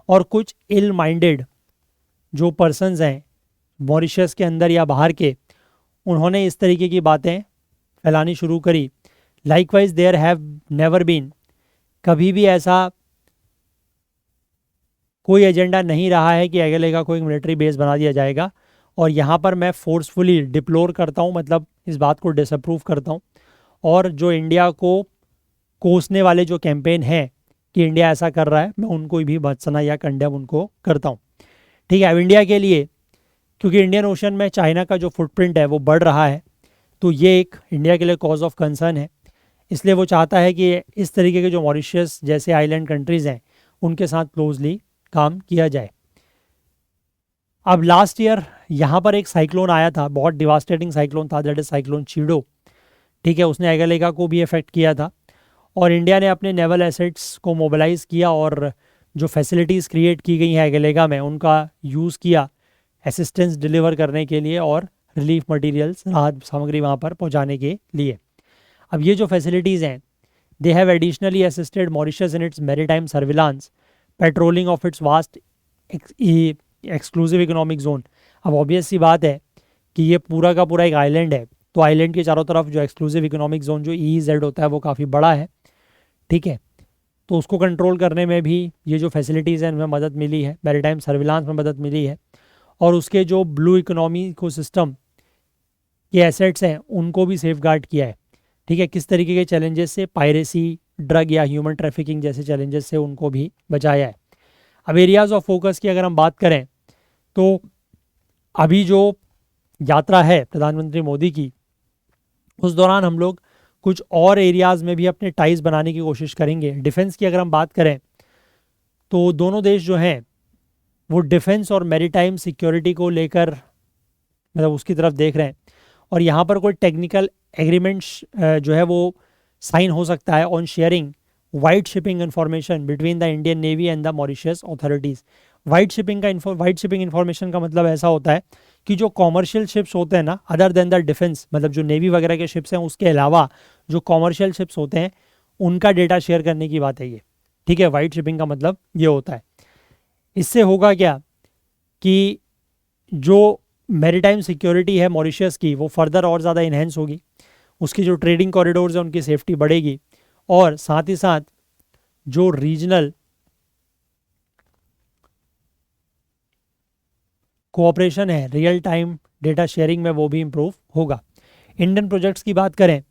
और कुछ इल माइंडेड जो पर्सन्स हैं मॉरिशस के अंदर या बाहर के, उन्होंने इस तरीके की बातें फैलानी शुरू करी। Likewise there have never been, कभी भी ऐसा कोई एजेंडा नहीं रहा है कि एगालेगा को एक मिलिट्री बेस बना दिया जाएगा। और यहाँ पर मैं फोर्सफुली डिप्लोर करता हूँ, मतलब इस बात को डिसअप्रूव करता हूँ। और जो इंडिया को कोसने वाले जो कैंपेन है कि इंडिया ऐसा कर रहा है, मैं उनको भी भत्सना या कंडेम उनको करता हूँ। ठीक है, अब इंडिया के लिए, क्योंकि इंडियन ओशन में चाइना का जो फुटप्रिंट है वो बढ़ रहा है, तो ये एक इंडिया के लिए कॉज ऑफ कंसर्न है। इसलिए वो चाहता है कि इस तरीके के जो मॉरिशस जैसे आइलैंड कंट्रीज़ हैं उनके साथ क्लोजली काम किया जाए। अब लास्ट ईयर यहाँ पर एक साइक्लोन आया था, बहुत डिवास्टेटिंग साइक्लोन था, दैट इज साइक्लोन चीडो। ठीक है, उसने एगालेगा को भी अफेक्ट किया था और इंडिया ने अपने नेवल एसेट्स को मोबिलाइज़ किया और जो फैसिलिटीज़ क्रिएट की गई हैं एगालेगा में उनका यूज़ किया असिस्टेंस डिलीवर करने के लिए और रिलीफ मटेरियल्स, राहत सामग्री वहाँ पर पहुँचाने के लिए। अब ये जो फैसिलिटीज़ हैं they have additionally assisted Mauritius in its maritime surveillance, patrolling of its vast exclusive economic zone. अब ऑब्वियस सी बात है कि ये पूरा का पूरा एक आइलैंड है, तो आइलैंड के चारों तरफ जो एक्सक्लूसिव इकोनॉमिक जोन जो EEZ होता है वो काफ़ी बड़ा है। ठीक है, तो उसको कंट्रोल करने में भी ये जो फैसिलिटीज़ हैं उनमें मदद मिली है, मैरीटाइम सर्विलांस में मदद मिली है और उसके जो ब्लू इकोनॉमी को सिस्टम के एसेट्स हैं उनको भी सेफगार्ड किया है। ठीक है, किस तरीके के चैलेंजेस से, पायरेसी, ड्रग या ह्यूमन ट्रैफिकिंग जैसे चैलेंजेस से उनको भी बचाया है। अब एरियाज़ ऑफ फोकस की अगर हम बात करें तो अभी जो यात्रा है प्रधानमंत्री मोदी की, उस दौरान हम लोग कुछ और एरियाज़ में भी अपने टाइज बनाने की कोशिश करेंगे। डिफेंस की अगर हम बात करें तो दोनों देश जो हैं वो डिफेंस और मैरीटाइम सिक्योरिटी को लेकर मतलब उसकी तरफ देख रहे हैं और यहाँ पर कोई टेक्निकल एग्रीमेंट्स जो है वो साइन हो सकता है on sharing wide shipping information between the Indian navy and the Mauritius authorities. Wide shipping information का मतलब ऐसा होता है कि जो कॉमर्शियल शिप्स होते हैं ना, अदर देन द डिफेंस, मतलब जो नेवी वगैरह के शिप्स हैं उसके अलावा जो कॉमर्शियल शिप्स होते हैं उनका डेटा शेयर करने की बात है ये। ठीक है, वाइड शिपिंग का मतलब ये होता है। इससे होगा क्या कि जो मैरीटाइम सिक्योरिटी है मॉरिशस की वो फर्दर और ज़्यादा इन्हेंस होगी, उसकी जो ट्रेडिंग कॉरिडोर्स हैं उनकी सेफ्टी बढ़ेगी, और साथ ही साथ जो रीजनल कोऑपरेशन है रियल टाइम डेटा शेयरिंग में वो भी इम्प्रूव होगा। इंडियन प्रोजेक्ट्स की बात करें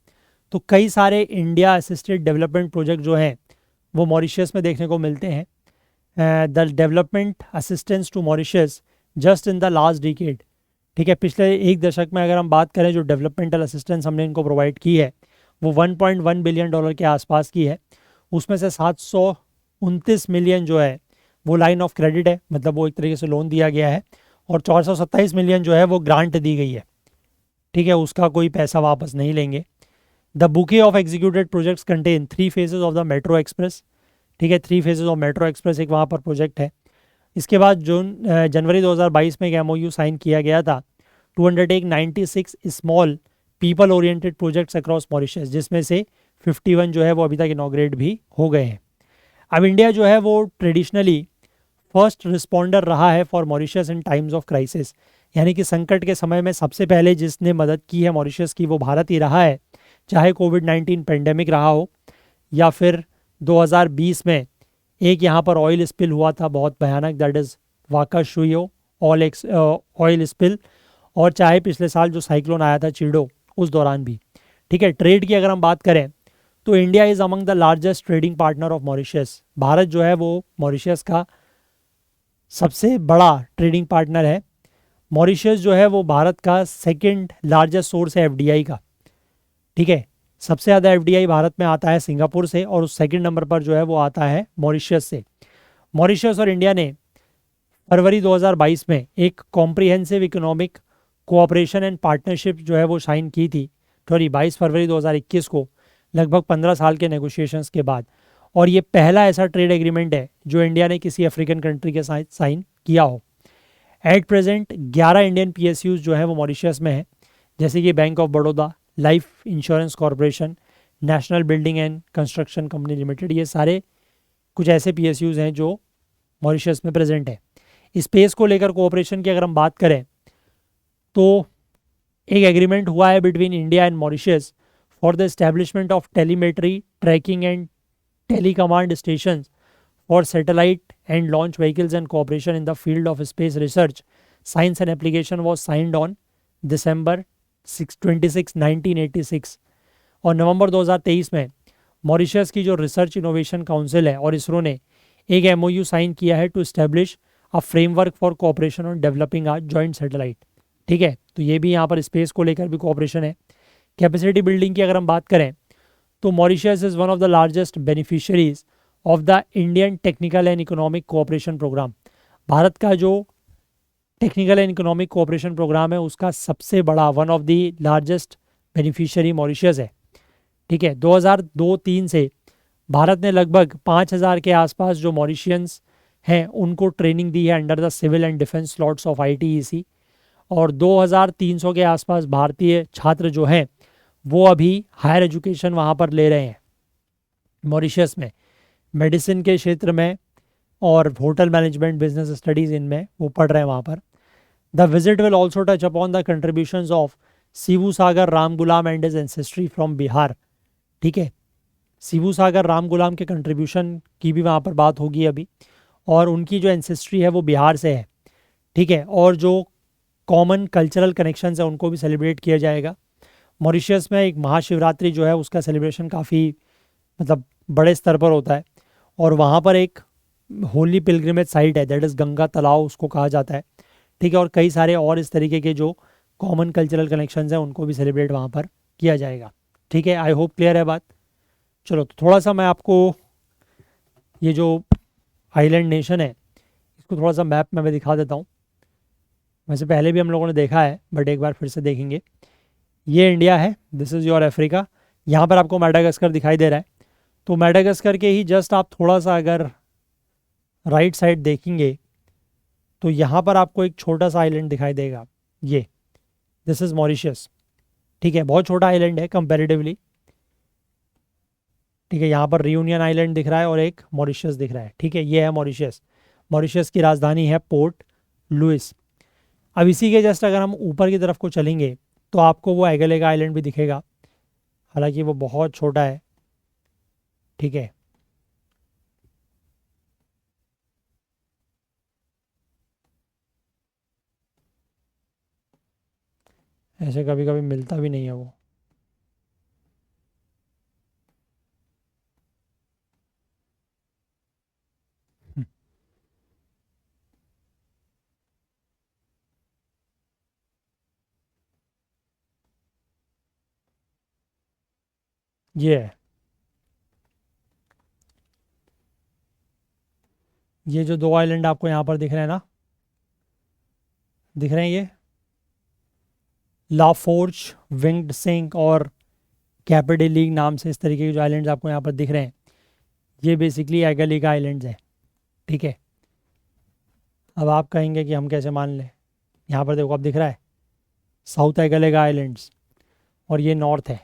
तो कई सारे इंडिया असिस्टेड डेवलपमेंट प्रोजेक्ट जो हैं वो मॉरिशस में देखने को मिलते हैं। The development assistance to Mauritius just in the last decade, ठीक है, पिछले एक दशक में अगर हम बात करें जो डेवलपमेंटल असिस्टेंस हमने इनको प्रोवाइड की है वो $1.1 बिलियन के आसपास की है। उसमें से 729 मिलियन जो है वो लाइन ऑफ क्रेडिट है, मतलब वो एक तरीके से लोन दिया गया है, और 427 मिलियन जो है वो ग्रांट दी गई है। ठीक है, उसका कोई पैसा वापस नहीं लेंगे। The bouquet of executed projects contain 3 phases of the metro express. ठीक है, 3 फेजेज ऑफ मेट्रो एक्सप्रेस एक वहाँ पर प्रोजेक्ट है। इसके बाद जनवरी 2022 में एक MOU साइन किया गया था to undertake 96 small people oriented projects across Mauritius, जिसमें से 51 जो है वो अभी तक इनॉग्रेट भी हो गए हैं। अब इंडिया जो है वो ट्रेडिशनली फर्स्ट रिस्पॉन्डर रहा है for Mauritius in times of crisis, यानी कि संकट के समय में सबसे पहले जिसने मदद की है मॉरिशस की वो भारत ही रहा है, चाहे कोविड-19 पेंडेमिक रहा हो या फिर 2020 में एक यहाँ पर ऑयल स्पिल हुआ था बहुत भयानक, दैट इज़ वाका शुयो ऑयल स्पिल, और चाहे पिछले साल जो साइक्लोन आया था चिडो उस दौरान भी। ठीक है, ट्रेड की अगर हम बात करें तो India is among the largest trading partner of Mauritius. Bharat जो है वो मॉरिशस का सबसे बड़ा ट्रेडिंग पार्टनर है। मॉरिशस जो है वो भारत का सेकंड लार्जेस्ट सोर्स है FDI का। ठीक है, सबसे ज़्यादा FDI भारत में आता है सिंगापुर से, और उस सेकंड नंबर पर जो है वो आता है मॉरिशस से। मॉरिशस और इंडिया ने फरवरी 2022 में एक comprehensive economic cooperation and partnership जो है वो साइन की थी, सॉरी 22 फरवरी 2021 को, लगभग 15 साल के नेगोशिएशंस के बाद। और ये पहला ऐसा ट्रेड एग्रीमेंट है जो इंडिया ने किसी अफ्रीकन कंट्री के साथ साइन किया हो। एट प्रेजेंट 11 इंडियन PSUs जो है वो मॉरिशस में है, जैसे कि bank of Baroda, life insurance corporation, national building and construction company limited, ये सारे कुछ ऐसे PSUs हैं जो मॉरिशस में प्रेजेंट है। स्पेस को लेकर कोऑपरेशन की अगर हम बात करें तो एक एग्रीमेंट हुआ है between India and Mauritius for the establishment of telemetry tracking and telecommand stations for satellite and launch vehicles and cooperation in the field of space research science and application was signed on December 26, 1986। और नवंबर 2023 में Mauritius की जो research innovation council है और इसरो ने एक MOU sign किया है to establish a framework for cooperation on developing a joint satellite. ठीक है, तो ये भी यहाँ पर स्पेस को लेकर भी कोऑपरेशन है। कैपेसिटी बिल्डिंग की अगर हम बात करें तो Mauritius is one of the largest beneficiaries of the Indian technical and economic cooperation programme. Bharat का जो technical and economic cooperation programme है उसका सबसे बड़ा, one of the largest beneficiary Mauritius है। ठीक है, 2002-03 से भारत ने लगभग 5000 के आसपास जो मॉरिशियंस हैं उनको ट्रेनिंग दी है under the civil and defence slots of ITEC, और 2300 के आसपास भारतीय छात्र जो हैं वो अभी हायर एजुकेशन वहाँ पर ले रहे हैं मॉरिशस में, मेडिसिन के क्षेत्र में और होटल मैनेजमेंट, बिजनेस स्टडीज़, इनमें वो पढ़ रहे हैं वहाँ पर। The visit will also touch upon the contributions of Shibu Sagar Ram Ghulam and his ancestry from Bihar. ठीक है, शिबू सागर राम गुलाम के कंट्रीब्यूशन की भी वहाँ पर बात होगी अभी, और उनकी जो एंसेस्ट्री है वो बिहार से है। ठीक है, और जो कॉमन कल्चरल कनेक्शंस है उनको भी सेलिब्रेट किया जाएगा। मॉरिशस में एक महाशिवरात्रि जो है उसका सेलिब्रेशन काफ़ी मतलब बड़े स्तर पर होता है, और वहाँ पर एक होली पिलग्रिमेज साइट है, दैट इज़ गंगा तालाब उसको कहा जाता है। ठीक है, और कई सारे और इस तरीके के जो कॉमन कल्चरल कनेक्शंस हैं उनको भी सेलिब्रेट वहाँ पर किया जाएगा। ठीक है, आई होप क्लियर है बात। चलो, तो थोड़ा सा मैं आपको ये जो आइलैंड नेशन है इसको थोड़ा सा मैप में मैं दिखा देता हूँ। वैसे पहले भी हम लोगों ने देखा है बट एक बार फिर से देखेंगे। ये इंडिया है, दिस इज़ योर अफ्रीका। यहाँ पर आपको मैडागास्कर दिखाई दे रहा है, तो मैडागास्कर के ही जस्ट आप थोड़ा सा अगर राइट साइड देखेंगे तो यहाँ पर आपको एक छोटा सा आइलैंड दिखाई देगा, ये दिस इज़ मॉरिशस। ठीक है, बहुत छोटा आइलैंड है कंपैरेटिवली। ठीक है, यहाँ पर रियूनियन आइलैंड दिख रहा है और एक मॉरिशस दिख रहा है। ठीक है, ये है मॉरिशस। मॉरिशस की राजधानी है पोर्ट लुइस। अब इसी के जस्ट अगर हम ऊपर की तरफ को चलेंगे तो आपको वो एगेले का आइलैंड भी दिखेगा, हालांकि वो बहुत छोटा है। ठीक है, ऐसे कभी कभी मिलता भी नहीं है वो। हम्म, ये है, ये जो दो आइलैंड आपको यहाँ पर दिख रहे हैं ना, दिख रहे हैं ये लाफोर्ज, विंग्ड सिंक और कैपेडे लीग नाम से इस तरीके के जो आइलैंड्स आपको यहाँ पर दिख रहे हैं, ये बेसिकली एगेले का आइलैंड्स हैं। ठीक है, अब आप कहेंगे कि हम कैसे मान लें, यहाँ पर देखो अब दिख रहा है साउथ एगेले का आइलैंड्स और ये नॉर्थ है,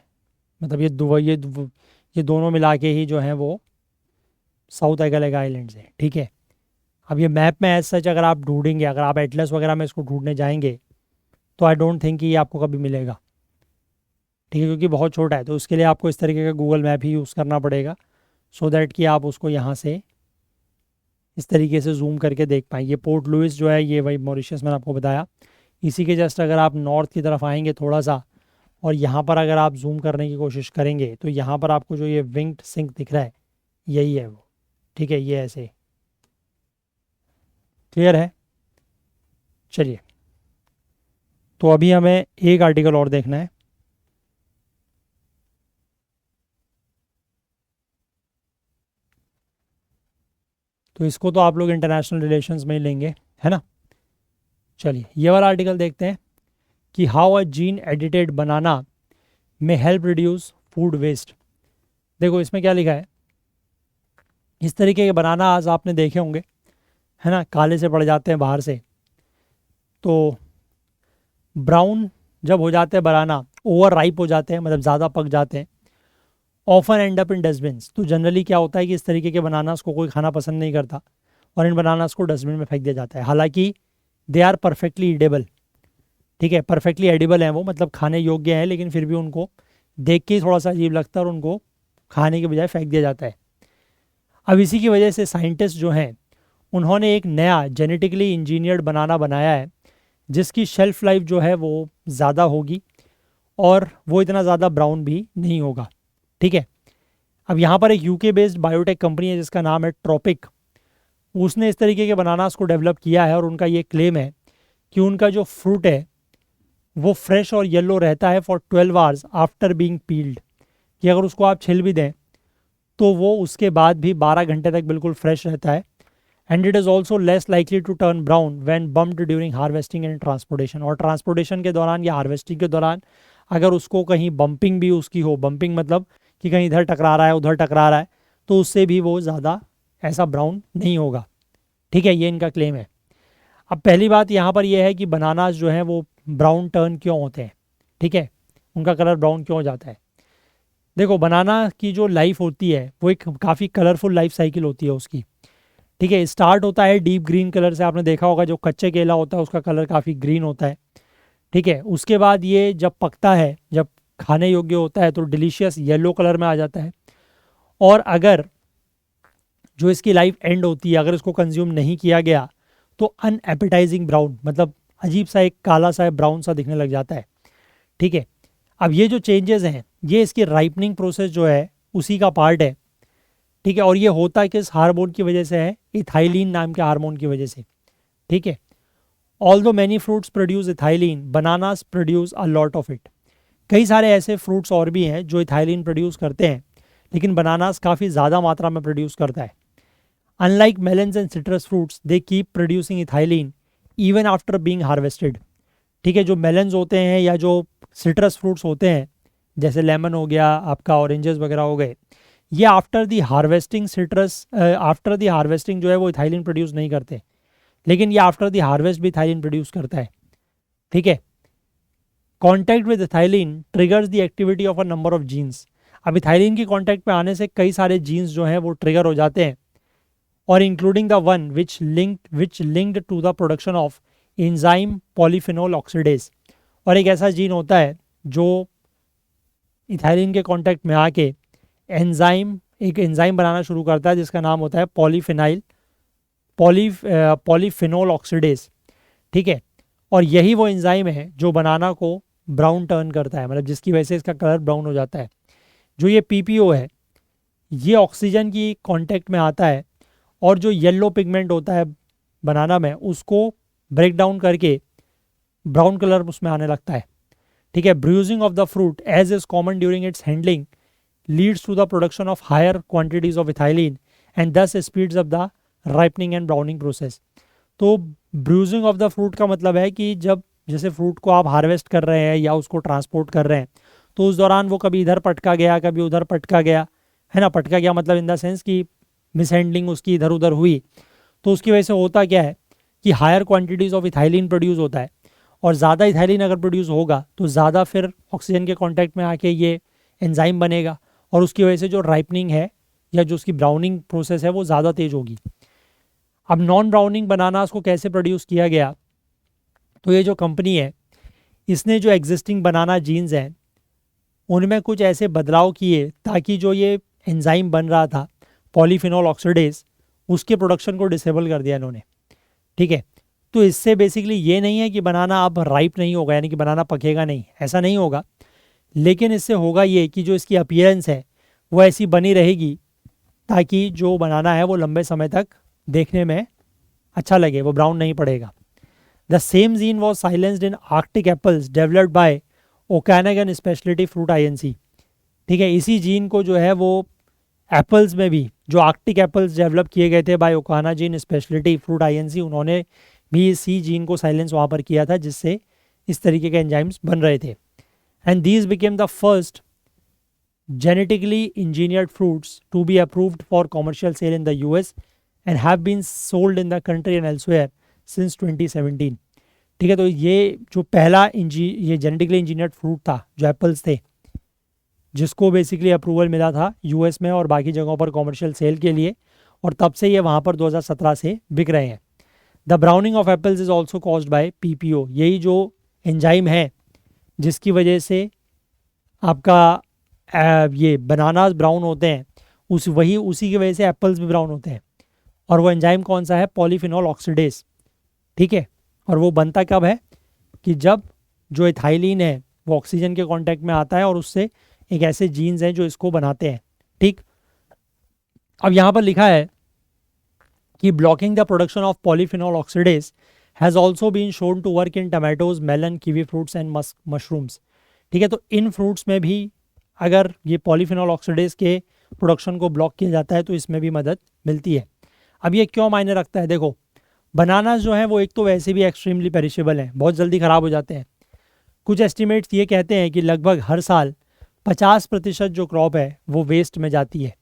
मतलब ये दोनों मिला के ही जो हैं वो साउथ एगेले का आइलैंड्स हैं। ठीक है, अब ये मैप में एज सच अगर आप ढूंढेंगे, अगर आप एटलस वगैरह में इसको ढूंढने जाएंगे तो आई डोंट थिंक कि ये आपको कभी मिलेगा। ठीक है, क्योंकि बहुत छोटा है, तो उसके लिए आपको इस तरीके का गूगल मैप ही यूज़ करना पड़ेगा सो दैट कि आप उसको यहाँ से इस तरीके से जूम करके देख पाएँ। ये पोर्ट लुइस जो है ये वही मॉरिशस मैंने आपको बताया। इसी के जस्ट अगर आप नॉर्थ की तरफ आएंगे थोड़ा सा और यहाँ पर अगर आप जूम करने की कोशिश करेंगे तो यहाँ पर आपको जो ये विंग्ड सिंक दिख रहा है यही है वो। ठीक है, ये ऐसे क्लियर है। चलिए, तो अभी हमें एक आर्टिकल और देखना है। तो इसको तो आप लोग इंटरनेशनल रिलेशंस में ही लेंगे, है ना। चलिए, ये वाला आर्टिकल देखते हैं कि हाउ अ जीन एडिटेड बनाना में हेल्प रिड्यूस फूड वेस्ट। देखो इसमें क्या लिखा है, इस तरीके के बनाना आज आपने देखे होंगे, है ना, काले से पड़ जाते हैं बाहर से, तो ब्राउन जब हो जाते हैं बनाना, ओवर राइप हो जाते हैं, मतलब ज़्यादा पक जाते हैं, often and up in dustbins. तो जनरली क्या होता है कि इस तरीके के बनानास को कोई खाना पसंद नहीं करता और इन बनानास को डस्टबिन में फेंक दिया जाता है, हालांकि दे आर परफेक्टली ईडेबल। ठीक है, परफेक्टली एडिबल हैं वो, मतलब खाने योग्य हैं, लेकिन फिर भी उनको देख के ही थोड़ा सा अजीब लगता है और उनको खाने के बजाय फेंक दिया जाता है। अब इसी की वजह से साइंटिस्ट जो हैं उन्होंने एक नया जेनेटिकली इंजीनियर्ड बनाना बनाया है जिसकी शेल्फ लाइफ जो है वो ज़्यादा होगी और वो इतना ज़्यादा ब्राउन भी नहीं होगा। ठीक है, अब यहाँ पर एक यूके बेस्ड बायोटेक कंपनी है जिसका नाम है ट्रॉपिक, उसने इस तरीके के बनानास को डेवलप किया है और उनका ये क्लेम है कि उनका जो फ्रूट है वो फ्रेश और येलो रहता है for 12 hours after being peeled, कि अगर उसको आप छिल भी दें तो वो उसके बाद भी 12 घंटे तक बिल्कुल फ्रेश रहता है। And it is also less likely to turn brown when bumped during harvesting and transportation. और ट्रांसपोर्टेशन के दौरान या हार्वेस्टिंग के दौरान अगर उसको कहीं बम्पिंग भी उसकी हो, बम्पिंग मतलब कि कहीं इधर टकरा रहा है उधर टकरा रहा है, तो उससे भी वो ज़्यादा ऐसा ब्राउन नहीं होगा। ठीक है, ये इनका क्लेम है। अब पहली बात यहाँ पर यह है कि बनानास जो हैं वो ब्राउन टर्न क्यों होते हैं, ठीक है, उनका कलर ब्राउन क्यों हो जाता है। देखो, बनाना की जो लाइफ होती है वो एक काफ़ी कलरफुल लाइफ साइकिल होती है उसकी। ठीक है, स्टार्ट होता है डीप ग्रीन कलर से, आपने देखा होगा जो कच्चे केला होता है उसका कलर काफ़ी ग्रीन होता है। ठीक है, उसके बाद ये जब पकता है, जब खाने योग्य होता है तो डिलीशियस येलो कलर में आ जाता है। और अगर जो इसकी लाइफ एंड होती है, अगर इसको कंज्यूम नहीं किया गया तो अनएपेटाइजिंग ब्राउन, मतलब अजीब सा एक काला सा ब्राउन सा दिखने लग जाता है। ठीक है, अब ये जो चेंजेस हैं ये इसकी राइपनिंग प्रोसेस जो है उसी का पार्ट है। ठीक है, और ये होता है किस हार्मोन की वजह से है, इथाइलिन नाम के हार्मोन की वजह से। ठीक है, although many fruits produce ethylene, bananas produce a lot of it. कई सारे ऐसे फ्रूट्स और भी हैं जो इथाइलिन प्रोड्यूस करते हैं, लेकिन बनानास काफ़ी ज़्यादा मात्रा में प्रोड्यूस करता है। Unlike melons and citrus fruits they keep producing ethylene even after being harvested. ठीक है, जो मेलन्स होते हैं या जो सिट्रस फ्रूट्स होते हैं जैसे लेमन हो गया, आपका ऑरेंजेस वगैरह हो गए, ये after the harvesting citrus, after the harvesting जो है वो इथाइलिन प्रोड्यूस नहीं करते, लेकिन ये आफ्टर दी हार्वेस्ट भी इथाइलिन प्रोड्यूस करता है। ठीक है, contact with ethylene triggers the activity of a number of genes. अब इथाइलिन की कॉन्टैक्ट में आने से कई सारे जीन्स जो हैं वो ट्रिगर हो जाते हैं, और including the one which linked to the production of enzyme polyphenol oxidase. और एक ऐसा जीन होता है जो इथाइलिन के कॉन्टैक्ट में आके एक एंजाइम बनाना शुरू करता है जिसका नाम होता है पॉलीफिनोल ऑक्सीडेज। ठीक है, और यही वो एंजाइम है जो बनाना को ब्राउन टर्न करता है, मतलब जिसकी वजह से इसका कलर ब्राउन हो जाता है। जो ये पीपीओ है ये ऑक्सीजन की कांटेक्ट में आता है और जो येलो पिगमेंट होता है बनाना में उसको ब्रेक डाउन करके ब्राउन कलर उसमें आने लगता है। ठीक है, bruising of the fruit as is common during its handling leads to the production of higher quantities of ethylene and thus speeds up the ripening and browning process. तो bruising of the fruit का मतलब है कि जब जैसे fruit को आप harvest कर रहे हैं या उसको ट्रांसपोर्ट कर रहे हैं तो उस दौरान वो कभी इधर पटका गया कभी उधर पटका गया, है ना। पटका गया मतलब इन द सेंस कि मिसहैंडलिंग उसकी इधर उधर हुई, तो उसकी वजह से होता क्या है कि higher quantities of ethylene produce होता है, और ज़्यादा इथाइलिन अगर प्रोड्यूस होगा तो ज़्यादा फिर ऑक्सीजन के कांटेक्ट में आके ये एंजाइम बनेगा, और उसकी वजह से जो राइपनिंग है या जो उसकी ब्राउनिंग प्रोसेस है वो ज़्यादा तेज होगी। अब नॉन ब्राउनिंग बनानास को कैसे प्रोड्यूस किया गया, तो ये जो कंपनी है इसने जो एग्जिस्टिंग बनाना जीन्स हैं उनमें कुछ ऐसे बदलाव किए ताकि जो ये एंजाइम बन रहा था पॉलीफिनोल ऑक्सीडेज उसके प्रोडक्शन को डिसेबल कर दिया इन्होंने। ठीक है, तो इससे बेसिकली ये नहीं है कि बनाना अब राइप नहीं होगा, यानी कि बनाना पकेगा नहीं, ऐसा नहीं होगा, लेकिन इससे होगा ये कि जो इसकी अपीयरेंस है वो ऐसी बनी रहेगी ताकि जो बनाना है वो लंबे समय तक देखने में अच्छा लगे, वो ब्राउन नहीं पड़ेगा। The same gene was silenced in Arctic apples developed by Okanagan speciality fruit INC. ठीक है, इसी जीन को जो है वो एप्पल्स में भी, जो आर्कटिक एप्पल्स डेवलप किए गए थे बाय ओकानाजिन स्पेशलिटी फ्रूट आईएनसी, उन्होंने भी इसी जीन को साइलेंस वहाँ पर किया था जिससे इस तरीके के एंजाइम्स बन रहे थे। And these became the first genetically engineered fruits to be approved for commercial sale in the US and have been sold in the country and elsewhere since 2017। ठीक है, तो ये जो पहला ये जेनेटिकली इंजीनियर्ड फ्रूट था जो एप्पल्स थे जिसको बेसिकली अप्रूवल मिला था यूएस में और बाकी जगहों पर कॉमर्शियल सेल के लिए, और तब से ये वहाँ पर 2017 से बिक रहे हैं। The browning of apples is also caused by PPO. यही जो एंजाइम है जिसकी वजह से आपका ये बनानास ब्राउन होते हैं, उसी की वजह से एप्पल्स भी ब्राउन होते हैं, और वो एंजाइम कौन सा है, पॉलीफिनोल ऑक्सीडेज। ठीक है, और वो बनता कब है कि जब जो इथाइलिन है वो ऑक्सीजन के कांटेक्ट में आता है और उससे एक ऐसे जीन्स हैं जो इसको बनाते हैं। ठीक, अब यहाँ पर लिखा है कि blocking the production of polyphenol oxidase has also been shown to work in tomatoes, melon, kiwi fruits and mushrooms. ठीक है, तो इन फ्रूट्स में भी अगर ये पॉलीफिनोल ऑक्सीडेज के प्रोडक्शन को ब्लॉक किया जाता है तो इसमें भी मदद मिलती है। अब ये क्यों मायने रखता है, देखो बनानास जो है वो एक तो वैसे भी एक्सट्रीमली पेरिशेबल हैं, बहुत जल्दी ख़राब हो जाते हैं। कुछ एस्टिमेट्स ये कहते हैं कि लगभग हर साल 50% जो क्रॉप है वो वेस्ट में जाती है।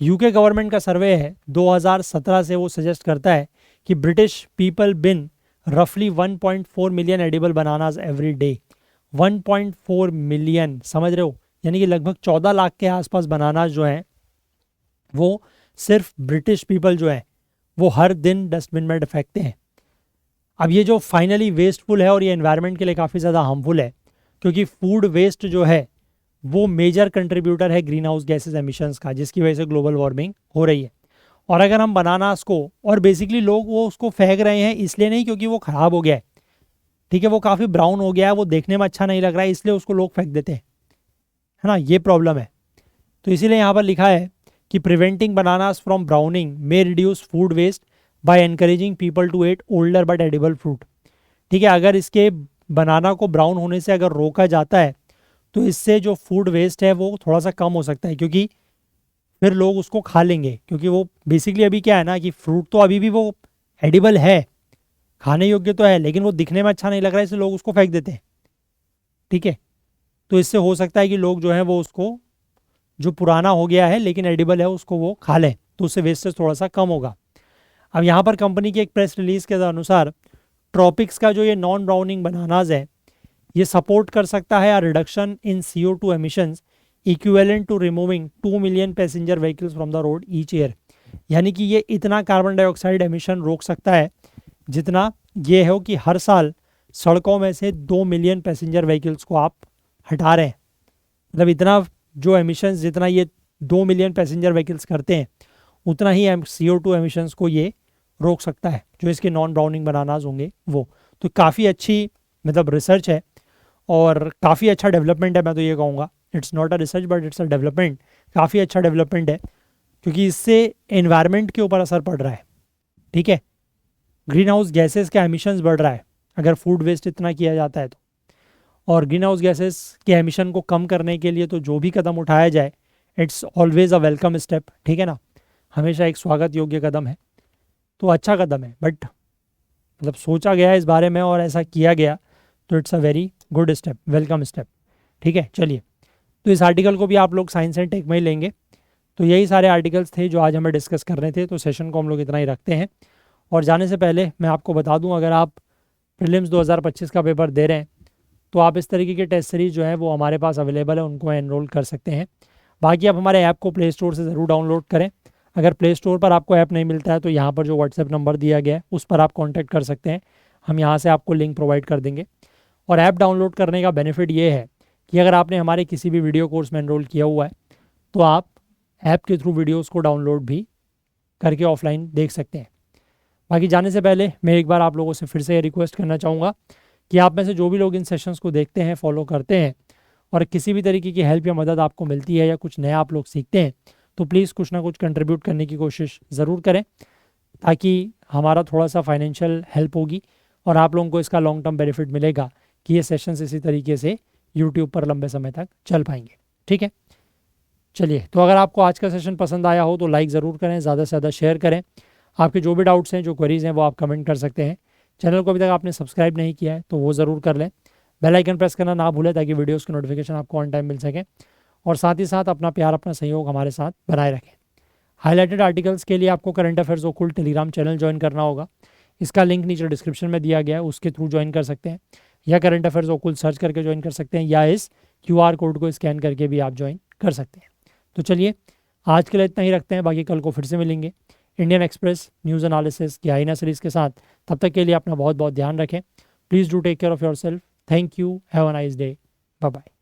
यूके गवर्नमेंट का सर्वे है 2017 से, वो सजेस्ट करता है कि ब्रिटिश पीपल बिन रफली 1.4 million edible bananas every day. 1.4 million, समझ रहे हो, यानी कि लगभग 14 लाख के आसपास बनानास जो हैं वो सिर्फ ब्रिटिश पीपल जो हैं वो हर दिन डस्टबिन में फेंकते हैं। अब ये जो फाइनली वेस्टफुल है और ये एनवायरनमेंट के लिए काफ़ी ज़्यादा हार्मफुल है, क्योंकि फूड वेस्ट जो है वो मेजर कंट्रीब्यूटर है ग्रीन हाउस गैसेज एमिशंस का, जिसकी वजह से ग्लोबल वार्मिंग हो रही है। और अगर हम बनानास को, और बेसिकली लोग वो उसको फेंक रहे हैं इसलिए नहीं क्योंकि वो ख़राब हो गया है, ठीक है, वो काफ़ी ब्राउन हो गया है, वो देखने में अच्छा नहीं लग रहा है, इसलिए उसको लोग फेंक देते हैं, है ना, ये प्रॉब्लम है। तो इसीलिए यहाँ पर लिखा है कि preventing bananas from browning may reduce food waste by encouraging people to eat older but edible fruit. ठीक है, अगर इसके बनाना को ब्राउन होने से अगर रोका जाता है तो इससे जो फूड वेस्ट है वो थोड़ा सा कम हो सकता है, क्योंकि फिर लोग उसको खा लेंगे, क्योंकि वो बेसिकली अभी क्या है ना कि फ्रूट तो अभी भी वो एडिबल है, खाने योग्य तो है, लेकिन वो दिखने में अच्छा नहीं लग रहा है इसलिए लोग उसको फेंक देते हैं। ठीक है, तो इससे हो सकता है कि लोग जो है वो उसको, जो पुराना हो गया है लेकिन एडिबल है, उसको वो खा लें, तो उससे वेस्टेज थोड़ा सा कम होगा। अब यहाँ पर कंपनी की एक प्रेस रिलीज के अनुसार ट्रॉपिक्स का जो ये नॉन ब्राउनिंग बनानाज है, ये सपोर्ट कर सकता है reduction in CO2 emissions equivalent to removing 2 million passenger vehicles from the road each year. यानी कि ये इतना कार्बन डाइऑक्साइड एमिशन रोक सकता है जितना ये हो कि हर साल सड़कों में से 2 मिलियन पैसेंजर व्हीकल्स को आप हटा रहे हैं। मतलब इतना जो एमिशंस, जितना ये 2 मिलियन पैसेंजर व्हीकल्स करते हैं, उतना ही CO2 एमिशंस को ये रोक सकता है, जो इसके नॉन ब्राउनिंग बनानाज होंगे वो। तो काफ़ी अच्छी मतलब रिसर्च है और काफ़ी अच्छा डेवलपमेंट है, मैं तो ये कहूँगा। It's not a research but it's a development. काफ़ी अच्छा डेवलपमेंट है क्योंकि इससे एनवायरनमेंट के ऊपर असर पड़ रहा है। ठीक है, ग्रीन हाउस गैसेस का एमिशंस बढ़ रहा है अगर फूड वेस्ट इतना किया जाता है तो। और ग्रीन हाउस गैसेस के एमिशन को कम करने के लिए तो जो भी कदम उठाया जाए, it's always a welcome step. ठीक है ना, हमेशा एक स्वागत योग्य कदम है। तो अच्छा कदम है, बट मतलब सोचा गया इस बारे में और ऐसा किया गया, तो it's a very good step, welcome step. ठीक है, चलिए, तो इस आर्टिकल को भी आप लोग साइंस एंड टेक में ही लेंगे। तो यही सारे आर्टिकल्स थे जो आज हमें डिस्कस करने थे। तो सेशन को हम लोग इतना ही रखते हैं। और जाने से पहले मैं आपको बता दूं, अगर आप प्रीलिम्स 2025 का पेपर दे रहे हैं तो आप इस तरीके के टेस्ट सीरीज जो है वो हमारे पास अवेलेबल है, उनको एनरोल कर सकते हैं। बाकी आप हमारे ऐप को प्ले स्टोर से ज़रूर डाउनलोड करें। अगर प्ले स्टोर पर आपको ऐप नहीं मिलता है तो यहाँ पर जो व्हाट्सएप नंबर दिया गया है उस पर आप कॉन्टैक्ट कर सकते हैं, हम यहाँ से आपको लिंक प्रोवाइड कर देंगे। और ऐप डाउनलोड करने का बेनिफिट ये है कि अगर आपने हमारे किसी भी वीडियो कोर्स में एनरोल किया हुआ है तो आप ऐप के थ्रू वीडियोज़ को डाउनलोड भी करके ऑफलाइन देख सकते हैं। बाकी जाने से पहले मैं एक बार आप लोगों से फिर से ये रिक्वेस्ट करना चाहूँगा कि आप में से जो भी लोग इन सेशंस को देखते हैं, फॉलो करते हैं और किसी भी तरीके की हेल्प या मदद आपको मिलती है या कुछ नया आप लोग सीखते हैं, तो प्लीज़ कुछ ना कुछ कंट्रीब्यूट करने की कोशिश ज़रूर करें, ताकि हमारा थोड़ा सा फाइनेंशियल हेल्प होगी और आप लोगों को इसका लॉन्ग टर्म बेनिफिट मिलेगा कि ये सेशंस इसी तरीके से यूट्यूब पर लंबे समय तक चल पाएंगे। ठीक है, चलिए, तो अगर आपको आज का सेशन पसंद आया हो तो लाइक ज़रूर करें, ज़्यादा से ज़्यादा शेयर करें। आपके जो भी डाउट्स हैं, जो क्वेरीज हैं, वो आप कमेंट कर सकते हैं। चैनल को अभी तक आपने सब्सक्राइब नहीं किया है तो वो ज़रूर कर लें। बेल आइकन प्रेस करना ना भूलें ताकि वीडियोस की नोटिफिकेशन आपको ऑन टाइम मिल सके। और साथ ही साथ अपना प्यार, अपना सहयोग हमारे साथ बनाए रखें। हाईलाइटेड आर्टिकल्स के लिए आपको current affairs occult Telegram channel join करना होगा। इसका लिंक नीचे डिस्क्रिप्शन में दिया गया है, उसके थ्रू ज्वाइन कर सकते हैं, या करंट अफेयर्स ओकुल्ट सर्च करके ज्वाइन कर सकते हैं, या इस QR कोड को स्कैन करके भी आप ज्वाइन कर सकते हैं। तो चलिए, आज के लिए इतना ही रखते हैं, बाकी कल को फिर से मिलेंगे इंडियन एक्सप्रेस न्यूज़ एनालिसिस की आईना सीरीज़ के साथ। तब तक के लिए अपना बहुत बहुत ध्यान रखें। Please do take care of yourself. Thank you, have a nice day, bye bye.